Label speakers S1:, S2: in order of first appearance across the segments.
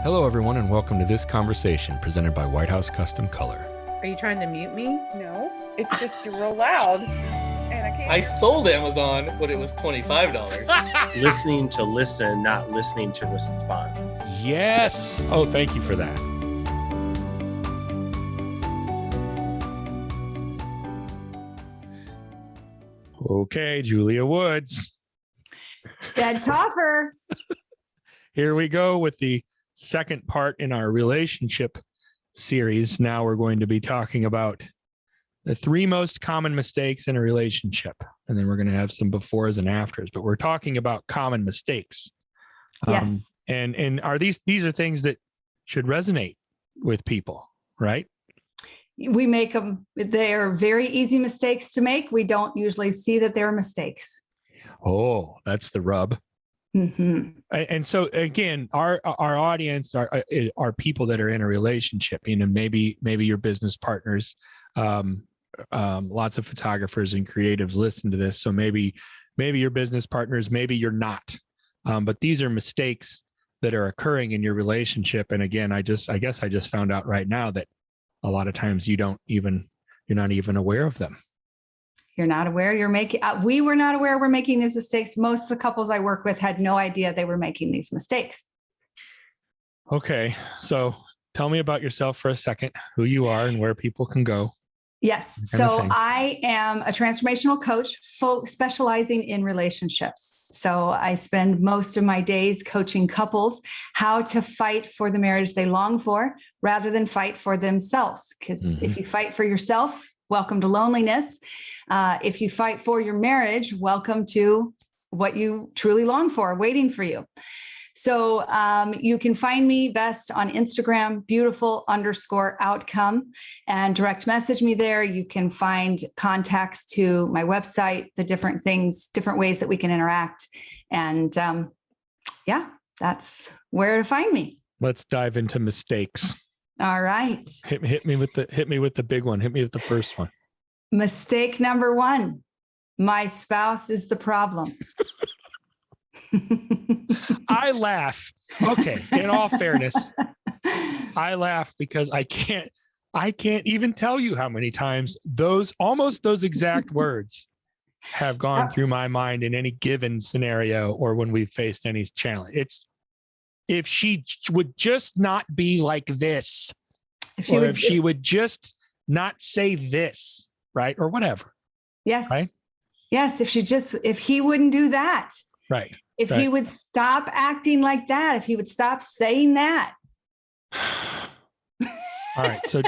S1: Hello, everyone, and welcome to this conversation presented by White House Custom Color.
S2: Are you trying to mute me? No, it's just real loud, and I can't.
S3: I sold Amazon when it was $25.
S4: Listening to listen, not listening to respond.
S1: Yes. Oh, thank you for that. Okay, Julia Woods.
S5: Dad Toffer.
S1: Here we go with the second part in our relationship series. Now we're going to be talking about the 3 most common mistakes in a relationship. And then we're going to have some befores and afters, but we're talking about common mistakes.
S5: Yes.
S1: And are these are things that should resonate with people, right?
S5: We make them. They are very easy mistakes to make. We don't usually see that they're mistakes.
S1: Oh, that's the rub.
S5: Mm-hmm.
S1: And so again, our audience are people that are in a relationship. You know, maybe your business partners, lots of photographers and creatives listen to this. So maybe your business partners, maybe you're not. But these are mistakes that are occurring in your relationship. And again, I guess I just found out right now that a lot of times you're not even aware of them.
S5: You're not aware you're making. We were not aware we're making these mistakes. Most of the couples I work with had no idea they were making these mistakes.
S1: Okay, so tell me about yourself for a second, who you are and where people can go.
S5: Yes. So I am a transformational coach specializing in relationships. So I spend most of my days coaching couples how to fight for the marriage they long for rather than fight for themselves. Because if you fight for yourself, welcome to loneliness. If you fight for your marriage, welcome to what you truly long for, waiting for you. So you can find me best on Instagram, beautiful_outcome, and direct message me there. You can find contacts to my website, the different ways that we can interact. And that's where to find me.
S1: Let's dive into mistakes.
S5: All right.
S1: Hit me with the big one. Hit me with the first one.
S5: Mistake number 1. My spouse is the problem.
S1: I laugh. Okay. In all fairness, I laugh because I can't even tell you how many times those exact words have gone through my mind in any given scenario or when we've faced any challenge. It's if she would just not be like this, if she would just not say this, right? Or whatever.
S5: Yes.
S1: Right?
S5: Yes. If he wouldn't do that.
S1: Right.
S5: If he would stop acting like that, if he would stop saying that.
S1: All right. So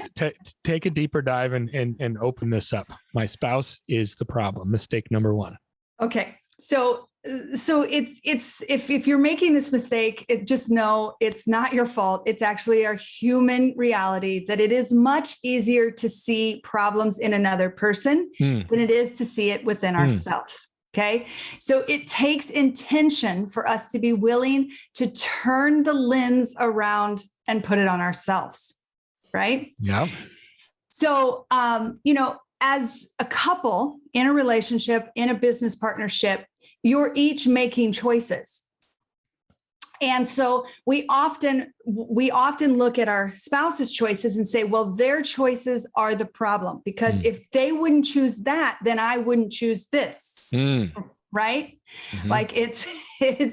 S1: take a deeper dive and open this up. My spouse is the problem. Mistake number 1.
S5: Okay. So it's if you're making this mistake, just know it's not your fault. It's actually our human reality that it is much easier to see problems in another person than it is to see it within ourselves. Okay. So it takes intention for us to be willing to turn the lens around and put it on ourselves. Right.
S1: Yeah.
S5: So, as a couple in a relationship, in a business partnership, you're each making choices. And so we often look at our spouse's choices and say, well, their choices are the problem, because if they wouldn't choose that, then I wouldn't choose this. Right? Mm-hmm. Like it's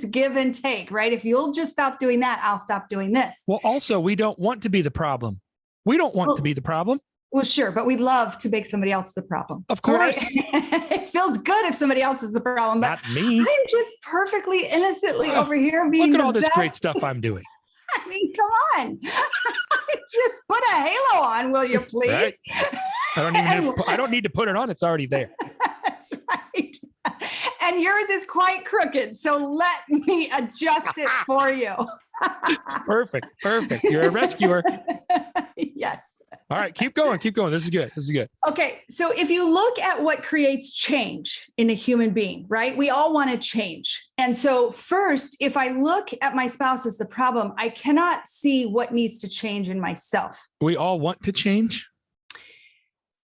S5: give and take, right? If you'll just stop doing that, I'll stop doing this.
S1: Well, also, we don't want to be the problem. We don't want to be the problem.
S5: Well, sure. But we love to make somebody else the problem.
S1: Of course.
S5: Right? It feels good if somebody else is the problem. But
S1: not me.
S5: I'm just perfectly innocently over here being
S1: look at all
S5: the
S1: this
S5: best.
S1: great stuff I'm doing.
S5: I mean, come on. Just put a halo on, will you please?
S1: Right. I don't need to put it on. It's already there.
S5: That's right. And yours is quite crooked. So let me adjust it for you.
S1: Perfect. You're a rescuer.
S5: Yes.
S1: All right. Keep going. This is good.
S5: Okay. So if you look at what creates change in a human being, right? We all want to change. And so first, if I look at my spouse as the problem, I cannot see what needs to change in myself.
S1: We all want to change?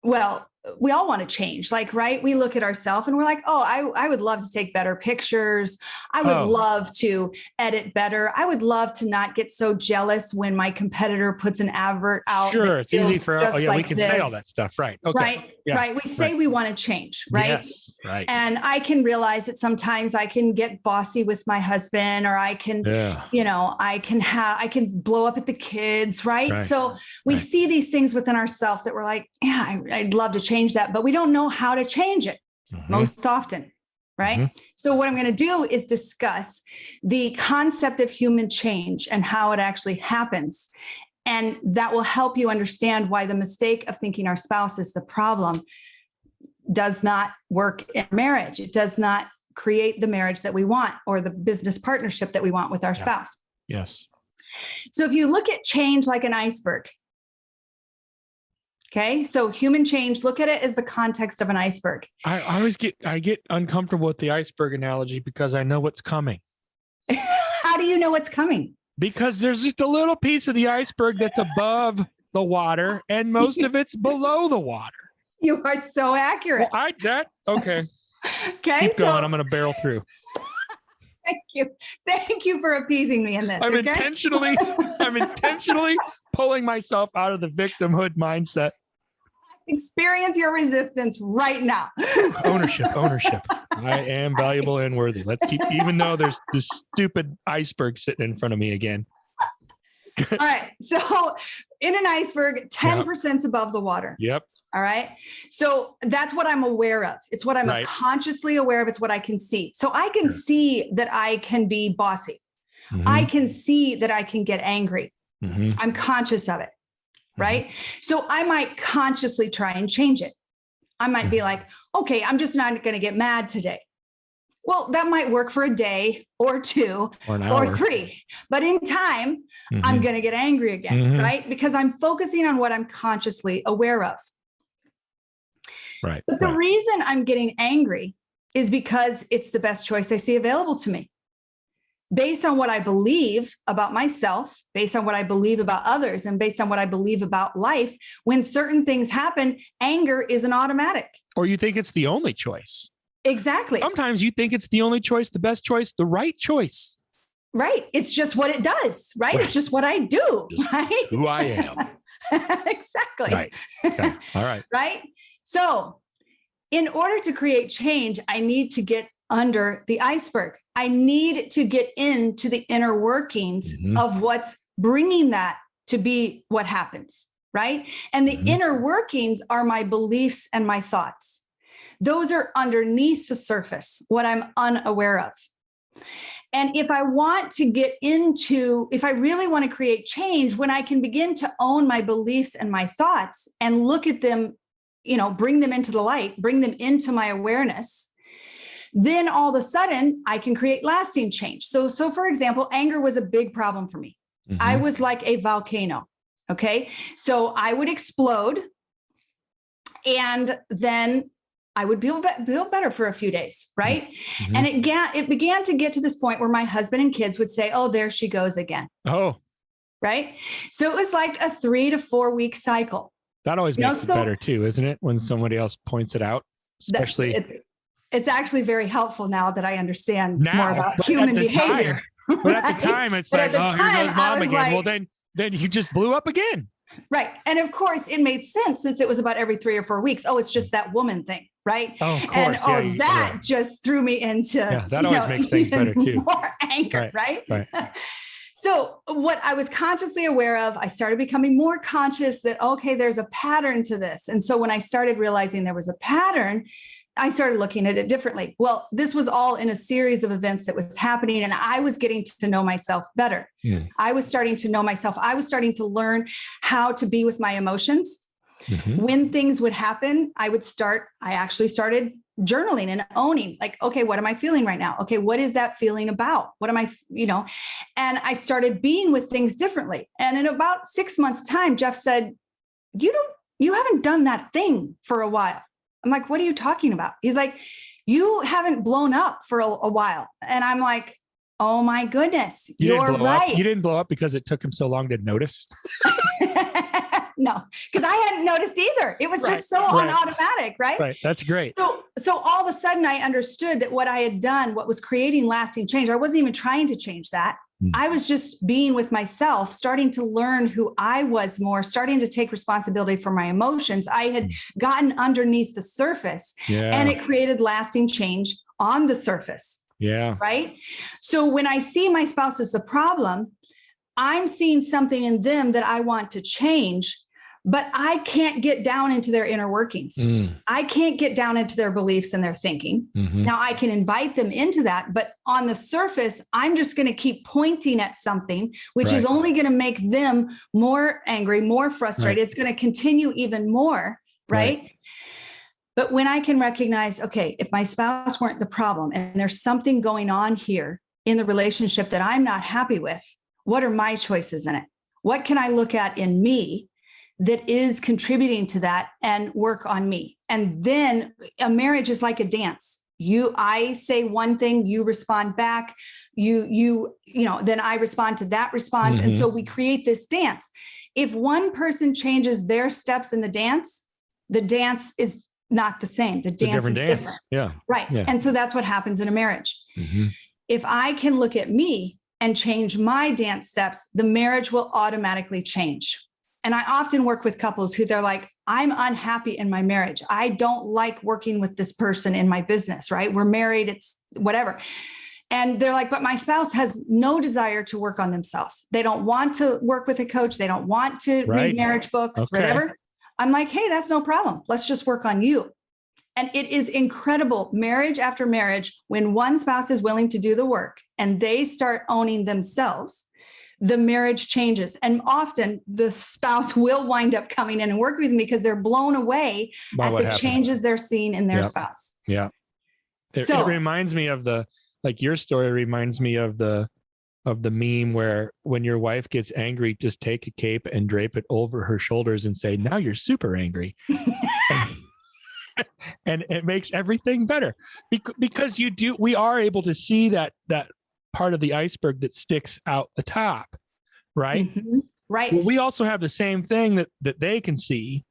S5: Well, we all want to change, like, right? We look at ourselves and we're like, oh, I would love to take better pictures. I would love to edit better. I would love to not get so jealous when my competitor puts an advert out.
S1: Sure. It's easy for, we can say all that stuff. Right. Okay.
S5: Right. Yeah. Right. We say we want to change. Right.
S1: Yes. Right.
S5: And I can realize that sometimes I can get bossy with my husband, or I can, I can blow up at the kids. Right. So we see these things within ourselves that we're like, yeah, I'd love to change that, but we don't know how to change it most often. Right. So what I'm going to do is discuss the concept of human change and how it actually happens. And that will help you understand why the mistake of thinking our spouse is the problem does not work in marriage. It does not create the marriage that we want or the business partnership that we want with our spouse.
S1: Yes.
S5: So if you look at change like an iceberg, okay, so human change, look at it as the context of an iceberg.
S1: I always get uncomfortable with the iceberg analogy because I know what's coming.
S5: How do you know what's coming?
S1: Because there's just a little piece of the iceberg that's above the water and most of it's below the water.
S5: You are so accurate.
S1: Well, okay.
S5: Okay.
S1: Keep going. I'm going to barrel through.
S5: Thank you. Thank you for appeasing me in this.
S1: I'm intentionally pulling myself out of the victimhood mindset.
S5: Experience your resistance right now.
S1: Ownership. I am valuable and worthy. Let's keep, even though there's this stupid iceberg sitting in front of me again.
S5: All right. So in an iceberg, 10% is above the water.
S1: Yep.
S5: All right. So that's what I'm aware of. It's what I'm consciously aware of. It's what I can see. So I can see that I can be bossy. I can see that I can get angry. I'm conscious of it. Right. So I might consciously try and change it. I might be like, okay, I'm just not going to get mad today. Well, that might work for a day or two or three, but in time, I'm going to get angry again, right? Because I'm focusing on what I'm consciously aware of.
S1: Right.
S5: But the reason I'm getting angry is because it's the best choice I see available to me. Based on what I believe about myself, based on what I believe about others, and based on what I believe about life, when certain things happen, anger is an automatic.
S1: Or you think it's the only choice.
S5: Exactly.
S1: Sometimes you think it's the only choice, the best choice, the right choice.
S5: Right. It's just what it does, right? It's just what I do, right?
S1: Who I am.
S5: Exactly.
S1: Right. Okay. All right.
S5: Right. So in order to create change, I need to get under the iceberg. I need to get into the inner workings of what's bringing that to be what happens, right? And the inner workings are my beliefs and my thoughts. Those are underneath the surface, what I'm unaware of. And if I want to if I really want to create change, when I can begin to own my beliefs and my thoughts and look at them, bring them into the light, bring them into my awareness, then all of a sudden I can create lasting change. So for example, anger was a big problem for me. I was like a volcano. Okay. So I would explode and then I would feel better for a few days. Right. And it began to get to this point where my husband and kids would say, oh, there she goes again.
S1: Oh,
S5: right. So it was like a 3 to 4 week cycle.
S1: That always makes it better too, isn't it? When somebody else points it out, especially.
S5: It's actually very helpful now that I understand more about human behavior.
S1: But at the time, it's like, here goes mom again.
S5: Like,
S1: well, then he just blew up again.
S5: Right. And of course, it made sense since it was about every 3 or 4 weeks. Oh, it's just that woman thing. Right.
S1: Oh, of course.
S5: And that just threw me into
S1: that always makes things better too.
S5: More anger. Right. So what I was consciously aware of, I started becoming more conscious that, okay, there's a pattern to this. And so when I started realizing there was a pattern, I started looking at it differently. Well, this was all in a series of events that was happening, and I was getting to know myself better. I was starting to know myself. I was starting to learn how to be with my emotions. When things would happen, I actually started journaling and owning, like, okay, what am I feeling right now? Okay, what is that feeling about? What am I, and I started being with things differently. And in about 6 months' time, Jeff said, you haven't done that thing for a while. I'm like, what are you talking about? He's like, you haven't blown up for a while. And I'm like, oh my goodness, you're right.
S1: You didn't blow up because it took him so long to notice.
S5: No, because I hadn't noticed either. It was just so on automatic, right?
S1: Right. That's great.
S5: So all of a sudden I understood that what I had done, what was creating lasting change, I wasn't even trying to change that. I was just being with myself, starting to learn who I was more, starting to take responsibility for my emotions. I had gotten underneath the surface and it created lasting change on the surface.
S1: Yeah.
S5: Right. So when I see my spouse as the problem, I'm seeing something in them that I want to change, but I can't get down into their inner workings. I can't get down into their beliefs and their thinking. Now I can invite them into that, but on the surface, I'm just going to keep pointing at something, which is only going to make them more angry, more frustrated. It's going to continue even more. Right. But when I can recognize, okay, if my spouse weren't the problem and there's something going on here in the relationship that I'm not happy with, what are my choices in it? What can I look at in me that is contributing to that and work on me? And then a marriage is like a dance. I say one thing, you respond back, then I respond to that response. And so we create this dance. If one person changes their steps in the dance is not the same. The dance is different.
S1: Yeah.
S5: Right.
S1: Yeah.
S5: And so that's what happens in a marriage. If I can look at me and change my dance steps, the marriage will automatically change. And I often work with couples who they're like, I'm unhappy in my marriage. I don't like working with this person in my business, right? We're married, it's whatever. And they're like, but my spouse has no desire to work on themselves. They don't want to work with a coach. They don't want to read marriage books, whatever. I'm like, hey, that's no problem. Let's just work on you. And it is incredible, marriage after marriage, when one spouse is willing to do the work and they start owning themselves, the marriage changes. And often the spouse will wind up coming in and working with me because they're blown away at the changes they're seeing in their spouse.
S1: Yeah. It reminds me of your story reminds me of the meme where when your wife gets angry, just take a cape and drape it over her shoulders and say, now you're super angry. And it makes everything better because we are able to see that part of the iceberg that sticks out the top. Right.
S5: Right.
S1: Well, we also have the same thing that they can see.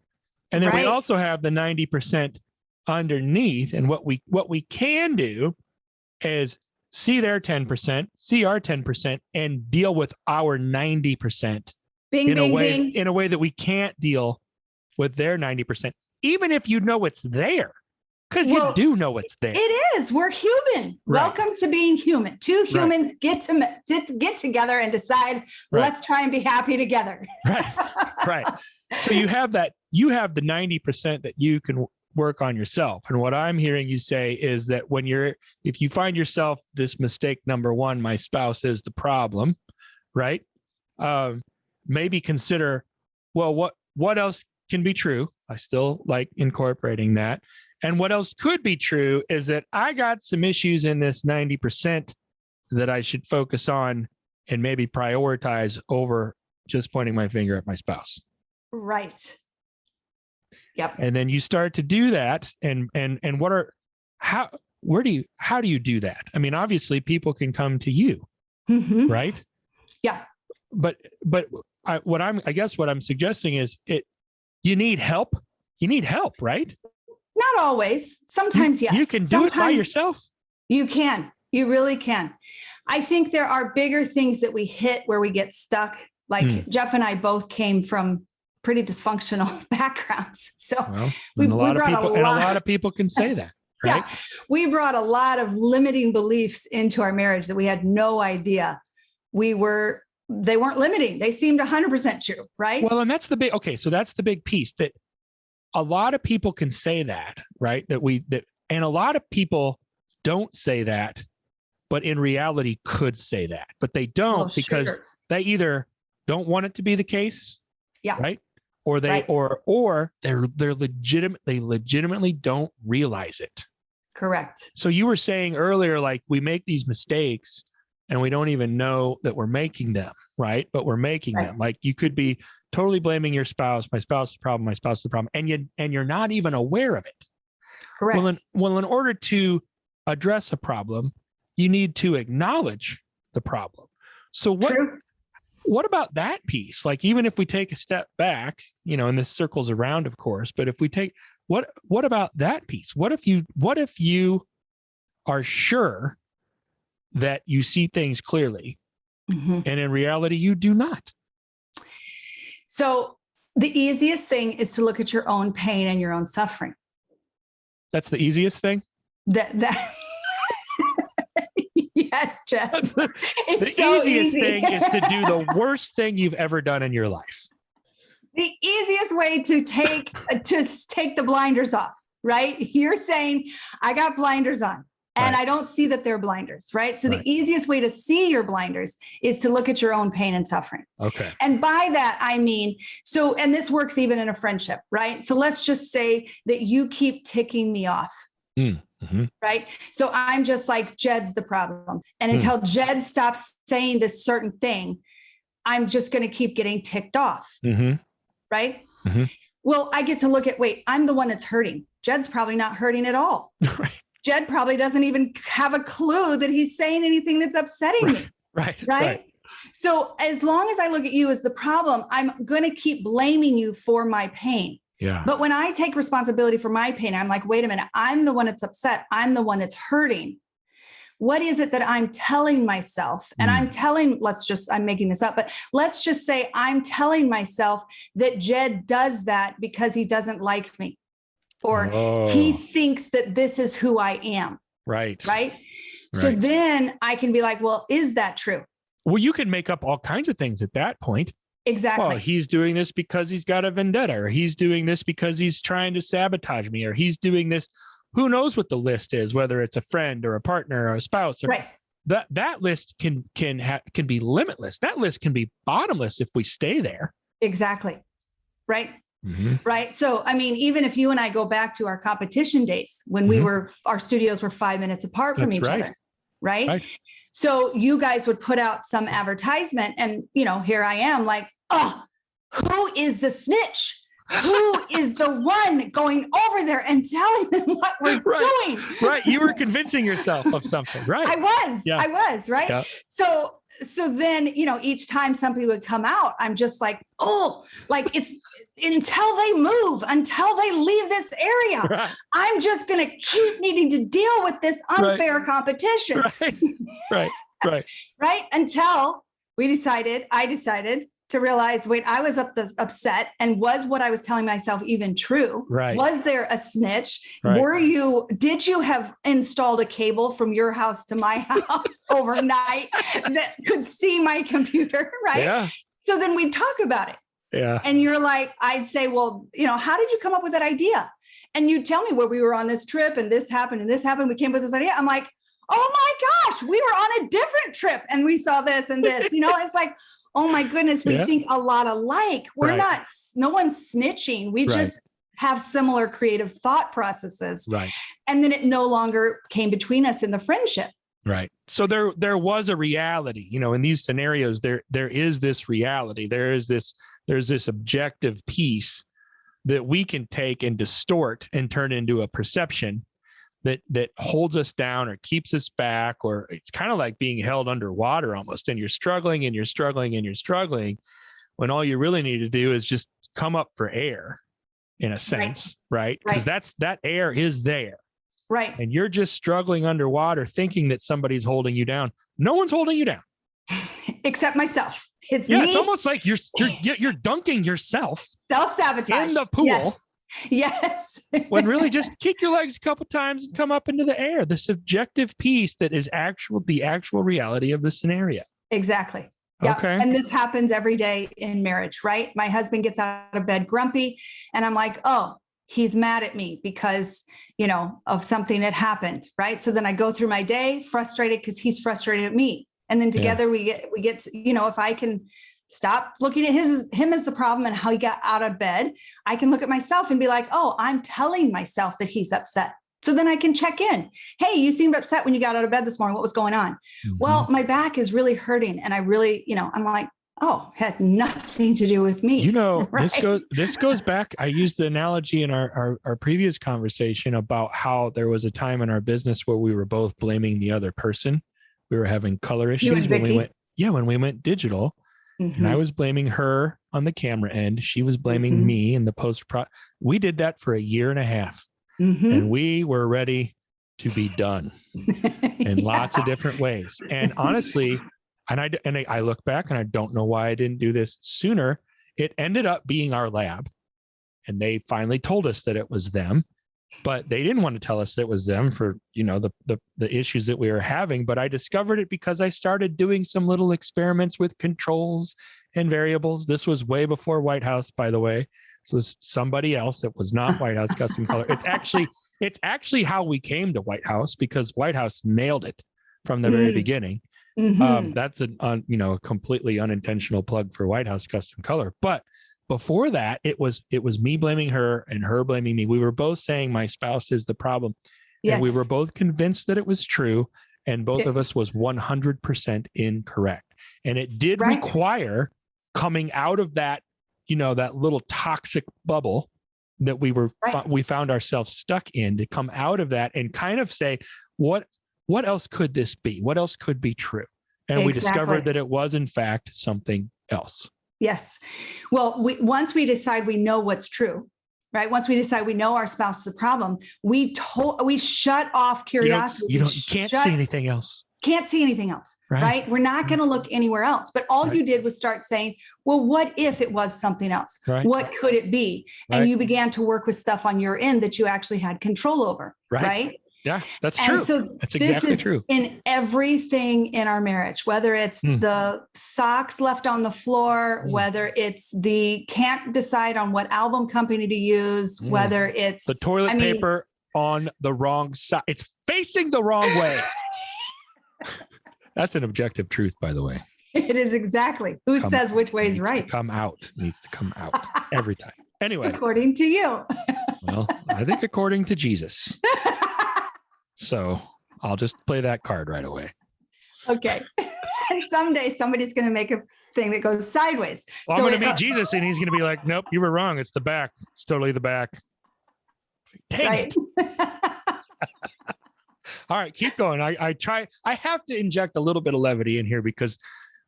S1: And then we also have the 90% underneath. And what we can do is see their 10%, see our 10% and deal with our 90% in a way that we can't deal with their 90%. Even if you know it's there, because you do know it's there.
S5: It is. We're human. Welcome to being human. Two humans get together and decide, let's try and be happy together.
S1: Right. So you have that. You have the 90% that you can work on yourself. And what I'm hearing you say is that if you find yourself this mistake number one, my spouse is the problem, right? Maybe consider, well, what else can be true? I still like incorporating that. And what else could be true is that I got some issues in this 90% that I should focus on and maybe prioritize over just pointing my finger at my spouse.
S5: Right. Yep.
S1: And then you start to do that. And how do you do that? I mean, obviously people can come to you, right?
S5: Yeah.
S1: But what I'm suggesting is you need help. You need help, right?
S5: Not always. Sometimes, yes.
S1: You can do it by yourself.
S5: You can. You really can. I think there are bigger things that we hit where we get stuck. Like Jeff and I both came from pretty dysfunctional backgrounds. So
S1: a lot of people can say that, right?
S5: Yeah. We brought a lot of limiting beliefs into our marriage that we had no idea they weren't limiting. They seemed 100% true, right?
S1: Well, and that's the big piece that a lot of people can say that, right? And a lot of people don't say that, but in reality could say that, but they don't because they either don't want it to be the case, right? Or they're legitimately don't realize it.
S5: Correct.
S1: So you were saying earlier, like we make these mistakes and we don't even know that we're making them, right? But we're making them. Like you could be totally blaming your spouse. My spouse is the problem. My spouse is the problem. And you're not even aware of it.
S5: Correct.
S1: Well, in order to address a problem, you need to acknowledge the problem. So what about that piece? Like, even if we take a step back, and this circles around, of course, but if we take, what about that piece? What if you are sure that you see things clearly, and in reality you do not?
S5: So the easiest thing is to look at your own pain and your own suffering.
S1: That's the easiest thing?
S5: That Yes, Jeff.
S1: The
S5: so
S1: easiest
S5: easy.
S1: thing is to do the worst thing you've ever done in your life.
S5: The easiest way to take the blinders off, right? You're saying, I got blinders on and
S1: Right.
S5: I don't see that they're blinders, right? So
S1: Right.
S5: the easiest way to see your blinders is to look at your own pain and suffering.
S1: Okay.
S5: And by that, I mean, and this works even in a friendship, right? So let's just say that you keep ticking me off.
S1: Mm-hmm.
S5: Right. So I'm just like, Jed's the problem. And until Jed stops saying this certain thing, I'm just going to keep getting ticked off.
S1: Mm-hmm.
S5: Right.
S1: Mm-hmm.
S5: Well, I get to look at, wait, I'm the one that's hurting. Jed's probably not hurting at all.
S1: Right.
S5: Jed probably doesn't even have a clue that he's saying anything that's upsetting me.
S1: Right.
S5: So as long as I look at you as the problem, I'm going to keep blaming you for my pain.
S1: Yeah.
S5: But when I take responsibility for my pain, I'm like, wait a minute, I'm the one that's upset. I'm the one that's hurting. What is it that I'm telling myself? And I'm making this up, but let's just say I'm telling myself that Jed does that because he doesn't like me, or he thinks that this is who I am. Right. So then I can be like, well, is that true?
S1: Well, you can make up all kinds of things at that point.
S5: Exactly.
S1: Well, he's doing this because he's got a vendetta, or he's doing this because he's trying to sabotage me, or he's doing this. Who knows what the list is, whether it's a friend or a partner or a spouse. Or that list can be limitless. That list can be bottomless if we stay there.
S5: Exactly. Right.
S1: Mm-hmm.
S5: Right. So, I mean, even if you and I go back to our competition days when our studios were 5 minutes apart from each other. Right. So you guys would put out some advertisement and, here I am like, oh, who is the snitch? Who is the one going over there and telling them what we're doing?
S1: Right. You were convincing yourself of something, right?
S5: I was, right?
S1: Yeah.
S5: So then, each time somebody would come out, I'm just like, oh, like it's until they move, until they leave this area,
S1: Right.
S5: I'm just going to keep needing to deal with this unfair competition. Right. Until I decided to realize, wait, I was upset, and was what I was telling myself even true?
S1: Right.
S5: Was there a snitch?
S1: Right.
S5: Did you have installed a cable from your house to my house overnight that could see my computer? Right.
S1: Yeah.
S5: So then we'd talk about it.
S1: Yeah.
S5: And you're like, I'd say, well, how did you come up with that idea? And you'd tell me where we were on this trip and this happened and this happened. We came up with this idea. I'm like, oh my gosh, we were on a different trip and we saw this and this, it's like, oh my goodness, we think a lot alike. We're not, no one's snitching. We just have similar creative thought processes.
S1: Right.
S5: And then it no longer came between us in the friendship.
S1: Right. So there was a reality, in these scenarios, there is this reality. There's this objective piece that we can take and distort and turn into a perception that holds us down or keeps us back, or it's kind of like being held underwater almost. And you're struggling and you're struggling and you're struggling when all you really need to do is just come up for air in a sense, right? Because that air is there.
S5: Right.
S1: And you're just struggling underwater thinking that somebody's holding you down. No one's holding you down.
S5: Except myself. It's me.
S1: It's almost like you're dunking yourself.
S5: Self-sabotage.
S1: In the pool.
S5: Yes.
S1: When really just kick your legs a couple times and come up into the air. The subjective piece that is the actual reality of the scenario.
S5: Exactly. Yeah.
S1: Okay.
S5: And this happens every day in marriage, right? My husband gets out of bed grumpy and I'm like, oh, he's mad at me because, of something that happened. Right. So then I go through my day frustrated because he's frustrated at me. And then together we get to, if I can stop looking at him as the problem and how he got out of bed, I can look at myself and be like, oh, I'm telling myself that he's upset. So then I can check in. Hey, you seemed upset when you got out of bed this morning. What was going on? Mm-hmm. Well, my back is really hurting. And I really, I'm like, oh, had nothing to do with me.
S1: Right? This goes back. I used the analogy in our previous conversation about how there was a time in our business where we were both blaming the other person. We were having color issues when we went digital. And I was blaming her on the camera end. She was blaming me in the post-pro. We did that for a year and a half. And we were ready to be done in lots of different ways. And honestly, I look back and I don't know why I didn't do this sooner. It ended up being our lab. And they finally told us that it was them. But they didn't want to tell us that it was them for, the issues that we were having. But I discovered it because I started doing some little experiments with controls and variables. This was way before White House, by the way. So it's somebody else that was not White House Custom Color. It's actually how we came to White House, because White House nailed it from the very beginning. That's a completely unintentional plug for White House Custom Color. But before that, it was me blaming her and her blaming me. We were both saying my spouse is the problem. Yes. And we were both convinced that it was true. And both of us was 100% incorrect. And it did require coming out of that, that little toxic bubble that we found ourselves stuck in, to come out of that and kind of say, what else could this be? What else could be true? And we discovered that it was in fact something else.
S5: Yes. Well, once we decide we know what's true, right? Once we decide we know our spouse is the problem, we shut off curiosity.
S1: You can't see anything else.
S5: Can't see anything else, right? We're not going to look anywhere else. But all you did was start saying, well, what if it was something else? Right. What could it be? And you began to work with stuff on your end that you actually had control over, right?
S1: Yeah, that's true. So that's exactly true.
S5: In everything in our marriage, whether it's the socks left on the floor, whether it's the can't decide on what album company to use, whether it's
S1: the toilet paper on the wrong side, it's facing the wrong way. That's an objective truth, by the way.
S5: It is exactly. Who says which way is right?
S1: Needs to come out every time. Anyway,
S5: according to you.
S1: Well, I think according to Jesus. So I'll just play that card right away.
S5: Okay. And someday somebody's going to make a thing that goes sideways.
S1: Well, I'm going to meet Jesus and he's going to be like, nope, you were wrong. It's the back. It's totally the back. Dang it. All right, keep going. I have to inject a little bit of levity in here because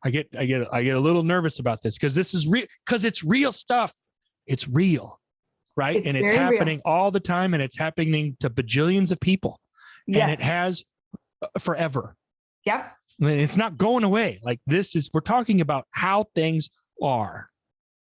S1: I get a little nervous about this because this is real, because it's real stuff. It's real. Right. And it's happening all the time, and it's happening to bajillions of people. Yes. And it has forever.
S5: Yep.
S1: I mean, it's not going away. Like we're talking about how things are,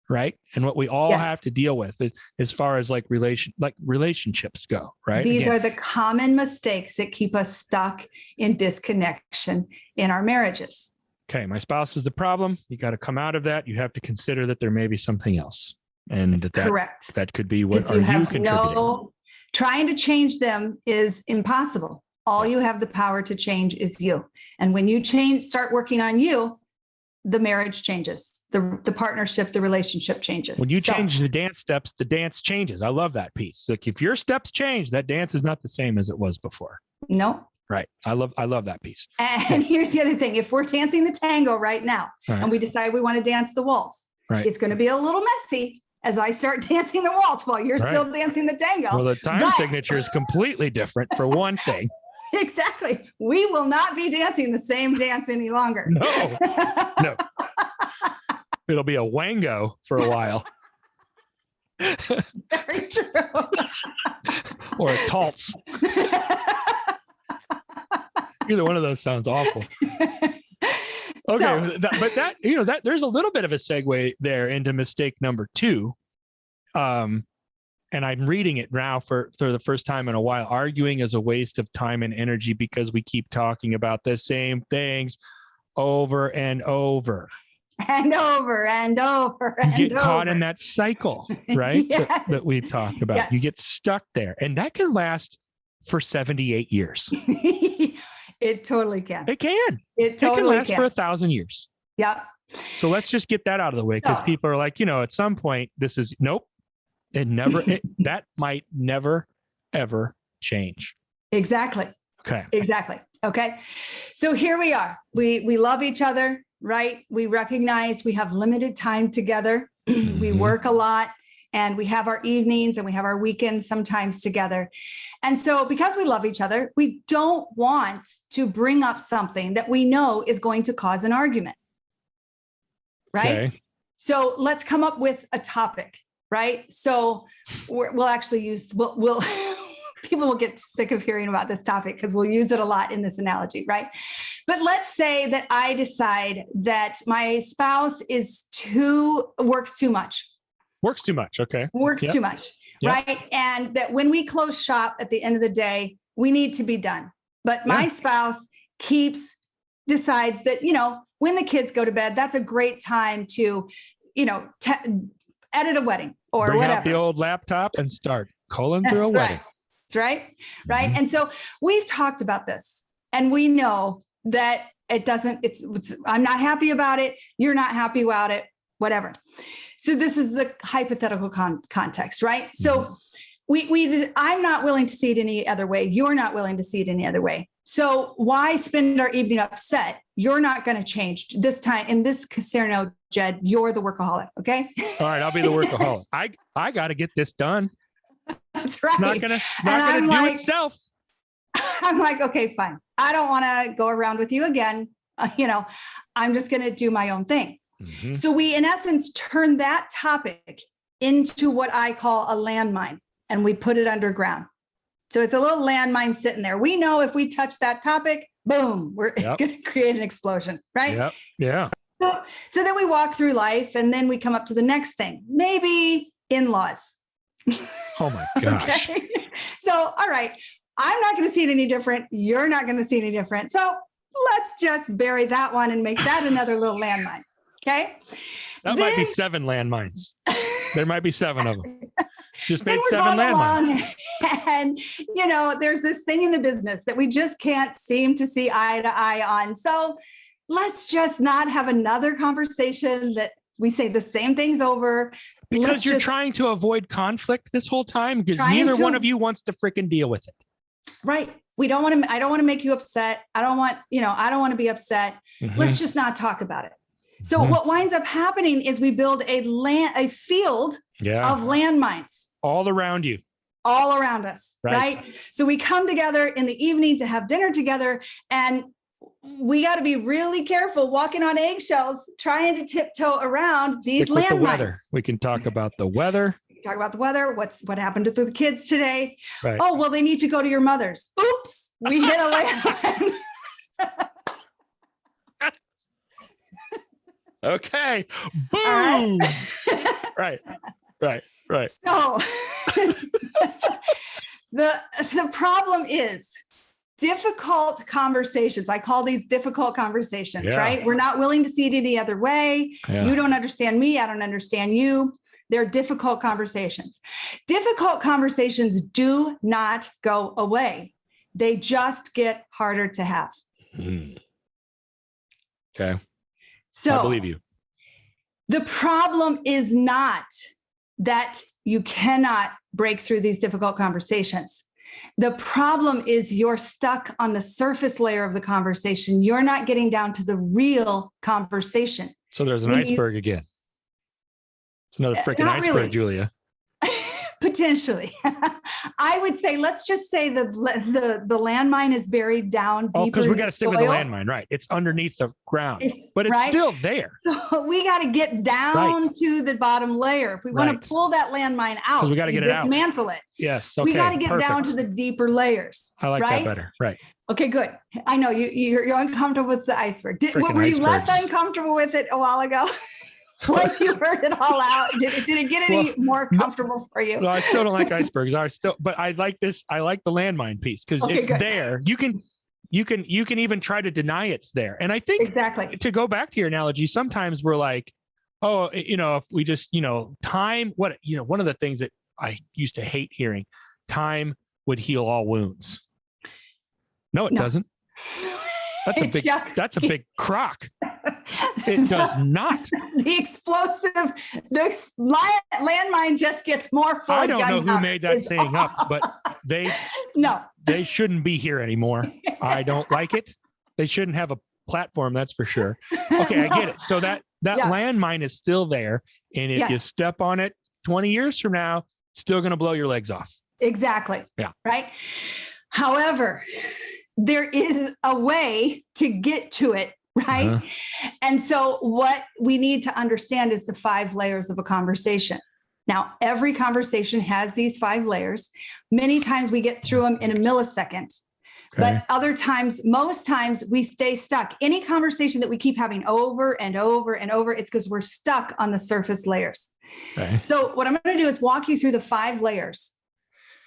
S1: right? And what we all have to deal with as far as relationships go, right?
S5: These are the common mistakes that keep us stuck in disconnection in our marriages.
S1: Okay. My spouse is the problem. You got to come out of that. You have to consider that there may be something else. And
S5: correct.
S1: That could be what are you contributing?
S5: Trying to change them is impossible. All you have the power to change is you. And when you start working on you, the marriage changes, the partnership, the relationship changes.
S1: When you change the dance steps, the dance changes. I love that piece. Like if your steps change, that dance is not the same as it was before.
S5: No.
S1: Right. I love that piece.
S5: And here's the other thing. If we're dancing the tango right now and we decide we want to dance the waltz, it's going to be a little messy as I start dancing the waltz while you're still dancing the tango.
S1: Well, the time signature is completely different for one thing.
S5: Exactly. We will not be dancing the same dance any longer.
S1: No. It'll be a wango for a while.
S5: Very true.
S1: Or a taltz. Either one of those sounds awful. Okay, but there's a little bit of a segue there into mistake number 2. And I'm reading it now for the first time in a while. Arguing is a waste of time and energy because we keep talking about the same things over and over.
S5: And over and over and
S1: you get caught in that cycle, right?
S5: Yes.
S1: that we've talked about. Yes. You get stuck there, and that can last for 78 years.
S5: It totally can.
S1: It can.
S5: It totally
S1: can last for 1,000 years.
S5: Yep.
S1: So let's just get that out of the way, because people are like, at some point, this is nope. That might never, ever change.
S5: Exactly.
S1: Okay.
S5: Exactly. Okay. So here we are. We love each other, right? We recognize we have limited time together. We work a lot, and we have our evenings and we have our weekends sometimes together. And so because we love each other, we don't want to bring up something that we know is going to cause an argument. right?
S1: Okay.
S5: So let's come up with a topic, right? So we'll actually we'll people will get sick of hearing about this topic because we'll use it a lot in this analogy, right? But let's say that I decide that my spouse works too much.
S1: Works too much. Okay.
S5: Works too much, right? And that when we close shop at the end of the day, we need to be done. But my spouse decides that, when the kids go to bed, that's a great time to, edit a wedding or
S1: Bring
S5: whatever.
S1: out the old laptop and start culling through a wedding.
S5: That's right. Right. Mm-hmm. And so we've talked about this and we know that I'm not happy about it. You're not happy about it, whatever. So this is the hypothetical context, right? So I'm not willing to see it any other way. You're not willing to see it any other way. So why spend our evening upset? You're not going to change this time. In this scenario, Jed, you're the workaholic. Okay. All
S1: right. I'll be the workaholic. I got to get this done.
S5: That's right.
S1: Not gonna do itself.
S5: I'm like, okay, fine. I don't want to go around with you again. I'm just going to do my own thing. Mm-hmm. So we, in essence, turn that topic into what I call a landmine, and we put it underground. So it's a little landmine sitting there. We know if we touch that topic, boom, it's going to create an explosion, right?
S1: Yep. Yeah.
S5: So then we walk through life, and then we come up to the next thing, maybe in-laws.
S1: Oh my gosh.
S5: Okay? So, all right, I'm not going to see it any different. You're not going to see it any different. So let's just bury that one and make that another little landmine. Okay.
S1: That might be 7 landmines. There might be 7 of them. Just made 7 landmines.
S5: And, there's this thing in the business that we just can't seem to see eye to eye on. So let's just not have another conversation that we say the same things over.
S1: Because you're trying to avoid conflict this whole time because neither one of you wants to freaking deal with it.
S5: Right. I don't want to make you upset. I don't want to be upset. Mm-hmm. Let's just not talk about it. So what winds up happening is we build a field of landmines.
S1: All around you.
S5: All around us, right? So we come together in the evening to have dinner together, and we got to be really careful walking on eggshells, trying to tiptoe around these landmines.
S1: The weather. We can talk about the weather.
S5: Talk about the weather. What happened to the kids today?
S1: Right.
S5: Oh, well, they need to go to your mother's. Oops, we hit a landmine.
S1: Okay. Boom. Right.
S5: So the problem is difficult conversations. I call these difficult conversations, right? We're not willing to see it any other way. Yeah. You don't understand me. I don't understand you. They're difficult conversations. Difficult conversations do not go away. They just get harder to have.
S1: Okay.
S5: So
S1: I believe you.
S5: The problem is not that you cannot break through these difficult conversations. The problem is you're stuck on the surface layer of the conversation. You're not getting down to the real conversation.
S1: So there's an iceberg again. It's another freaking iceberg, really. Julia.
S5: Potentially. I would say, let's just say the landmine is buried down deeper.
S1: Oh, because we got to stick with the landmine, right? It's underneath the ground, but it's still there.
S5: So we got to get down to the bottom layer. If we want to pull that landmine out,
S1: we got to get
S5: dismantle it.
S1: Yes. Okay.
S5: We got to get down to the deeper layers.
S1: I like that better. Right.
S5: Okay, good. I know you're uncomfortable with the iceberg. Were you less uncomfortable with it a while ago? Once you heard it all out, did it get any more comfortable for you?
S1: No, I still don't like icebergs. But I like this. I like the landmine piece because it's good. There. You can even try to deny it's there. And I think
S5: exactly
S1: to go back to your analogy, sometimes we're like, oh, if we just, time, one of the things that I used to hate hearing, time would heal all wounds. No, it doesn't. That's a big crock. It does not.
S5: The landmine just gets more full.
S1: I don't know who made that saying up, but they shouldn't be here anymore. I don't like it. They shouldn't have a platform, that's for sure. Okay, I get it. So that landmine is still there, and if you step on it 20 years from now, it's still going to blow your legs off.
S5: Exactly.
S1: Yeah.
S5: Right. However, there is a way to get to it right? And so what we need to understand is the 5 layers of a conversation. Now, every conversation has these 5 layers. Many times we get through them in a millisecond. But other times, most times we stay stuck. Any conversation that we keep having over and over and over, it's because we're stuck on the surface layers. So what I'm going to do is walk you through the 5 layers.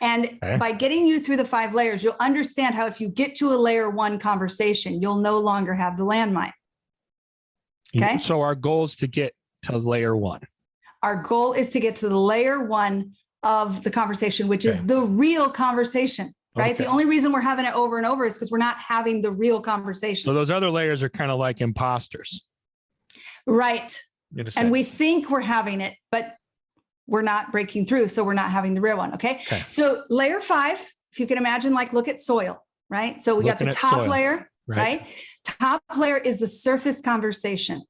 S5: And by getting you through the 5 layers, you'll understand how if you get to a layer 1 conversation, you'll no longer have the landmine. Okay.
S1: So our goal is to get to layer 1.
S5: Our goal is to get to the layer 1 of the conversation, which is the real conversation. Right. The only reason we're having it over and over is because we're not having the real conversation.
S1: So those other layers are kind of like imposters.
S5: Right. And we think we're having it, but we're not breaking through. So we're not having the real one. Okay. So layer 5, if you can imagine, like look at soil, right? So we got the top layer, right? Top layer is the surface conversation.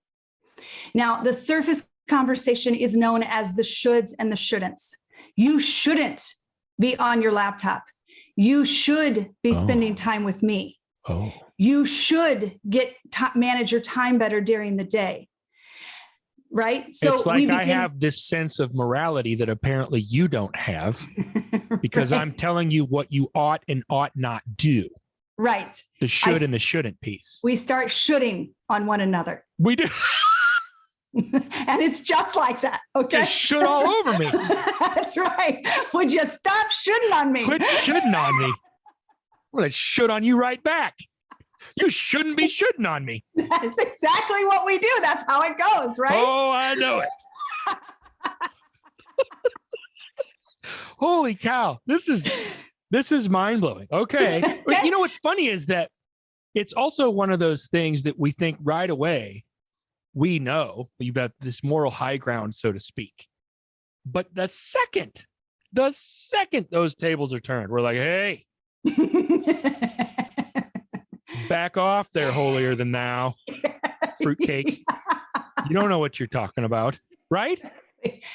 S5: Now, the surface conversation is known as the shoulds and the shouldn'ts. You shouldn't be on your laptop. You should be spending time with me. You should manage your time better during the day. Right? So
S1: it's like I have this sense of morality that apparently you don't have because I'm telling you what you ought and ought not do.
S5: Right.
S1: The should and the shouldn't piece.
S5: We start shoulding on one another.
S1: We do.
S5: And it's just like that. Okay.
S1: You should all over me.
S5: That's right. Would you stop shoulding on me?
S1: Quit shoulding on me. I'm going to should on you right back. You shouldn't be shoulding on me.
S5: That's exactly what we do. That's how it goes, right?
S1: Oh, I know it. Holy cow. This is mind-blowing. Okay. But you know what's funny is that it's also one of those things that we think right away, we know you've got this moral high ground, so to speak. But the second those tables are turned, we're like, hey, back off there, holier than thou, fruitcake. You don't know what you're talking about, right?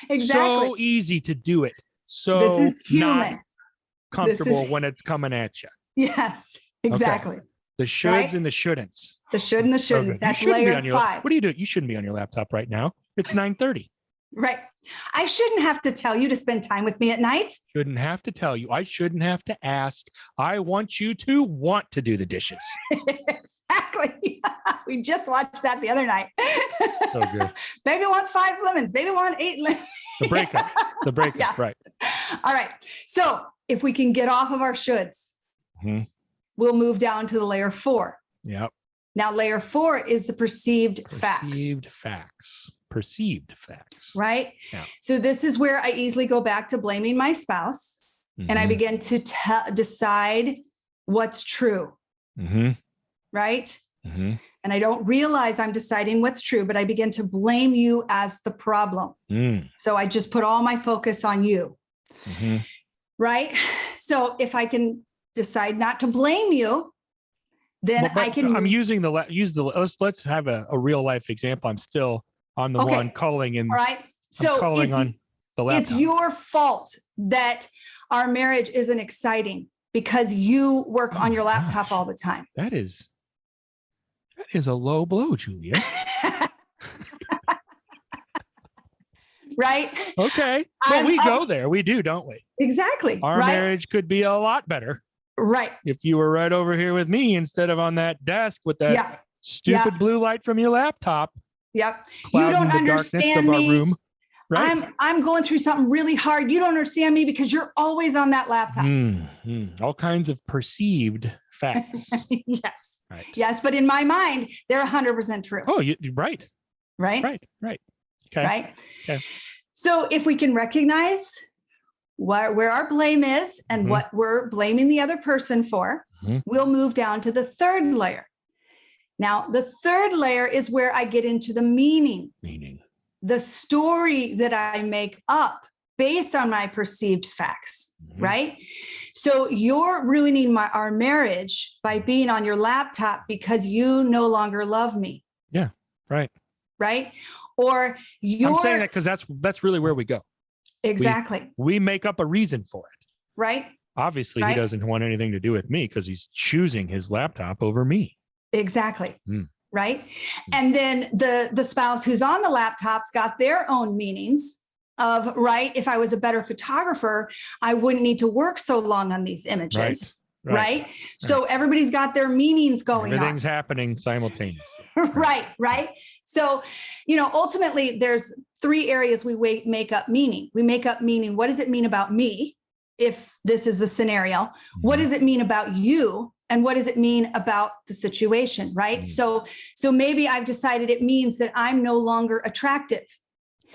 S5: Exactly.
S1: So easy to do it. So
S5: this is human.
S1: Not comfortable when it's coming at you.
S5: Yes, exactly.
S1: Okay. The shoulds and the shouldn'ts.
S5: The should and the shouldn'ts. That's layer 5.
S1: What are you doing? You shouldn't be on your laptop right now. It's 9:30.
S5: Right. I shouldn't have to tell you to spend time with me at night.
S1: Shouldn't have to tell you. I shouldn't have to ask. I want you to want to do the dishes.
S5: Exactly. We just watched that the other night.
S1: So good.
S5: Baby wants 5 lemons. Baby wants 8 lemons.
S1: The breakup. The breakup. Yeah. Right.
S5: All right. So if we can get off of our shoulds, we'll move down to the layer 4.
S1: Yep.
S5: Now, layer 4 is the perceived facts.
S1: Perceived facts.
S5: Right?
S1: Yeah.
S5: So this is where I easily go back to blaming my spouse and I begin to decide what's true. Right? And I don't realize I'm deciding what's true, but I begin to blame you as the problem. So I just put all my focus on you. Right? So if I can decide not to blame you, then I can.
S1: I'm using let's have a real life example. I'm still on the one calling in.
S5: All right. So
S1: calling on the laptop. It's
S5: your fault that our marriage isn't exciting because you work on your laptop all the time.
S1: That is a low blow, Julia.
S5: Right?
S1: Okay. Well, we go there. We do, don't we?
S5: Exactly.
S1: Our marriage could be a lot better.
S5: Right.
S1: If you were right over here with me instead of on that desk with that stupid blue light from your laptop.
S5: Yep. You don't understand me.
S1: Our room. Right.
S5: I'm going through something really hard. You don't understand me because you're always on that laptop.
S1: All kinds of perceived facts.
S5: Yes.
S1: Right.
S5: Yes. But in my mind, they're 100% true.
S1: Oh, right.
S5: Right.
S1: Right. Okay.
S5: Right.
S1: Okay.
S5: So if we can recognize where our blame is and what we're blaming the other person for, we'll move down to the 3rd layer. Now, the 3rd layer is where I get into the meaning, the story that I make up based on my perceived facts, right? So you're ruining our marriage by being on your laptop because you no longer love me.
S1: Yeah, right.
S5: Right? Or
S1: I'm saying that because that's really where we go.
S5: Exactly.
S1: We make up a reason for it.
S5: Right.
S1: Obviously, he doesn't want anything to do with me because he's choosing his laptop over me.
S5: Exactly. right? And then the spouse who's on the laptop's got their own meanings of, right, if I was a better photographer, I wouldn't need to work so long on these images. Right. So everybody's got their meanings going on.
S1: Everything's happening simultaneously.
S5: Right. So, ultimately there's 3 areas we make up meaning. We make up meaning. What does it mean about me? If this is the scenario, what does it mean about you? And what does it mean about the situation? Right. So maybe I've decided it means that I'm no longer attractive.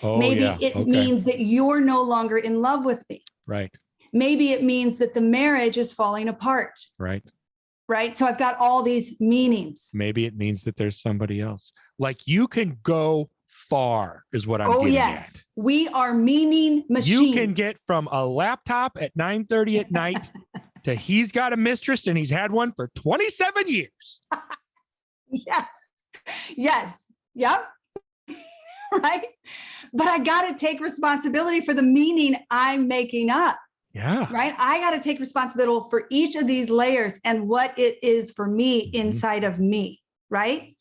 S5: Maybe it means that you're no longer in love with me.
S1: Right.
S5: Maybe it means that the marriage is falling apart.
S1: Right.
S5: So I've got all these meanings.
S1: Maybe it means that there's somebody else. Like you can go far is what I'm getting at.
S5: We are meaning machines.
S1: You can get from a laptop at 9:30 at night to he's got a mistress and he's had one for 27 years.
S5: Yes. Yep. Right. But I got to take responsibility for the meaning I'm making up.
S1: Yeah.
S5: Right. I got to take responsibility for each of these layers and what it is for me inside of me. Right.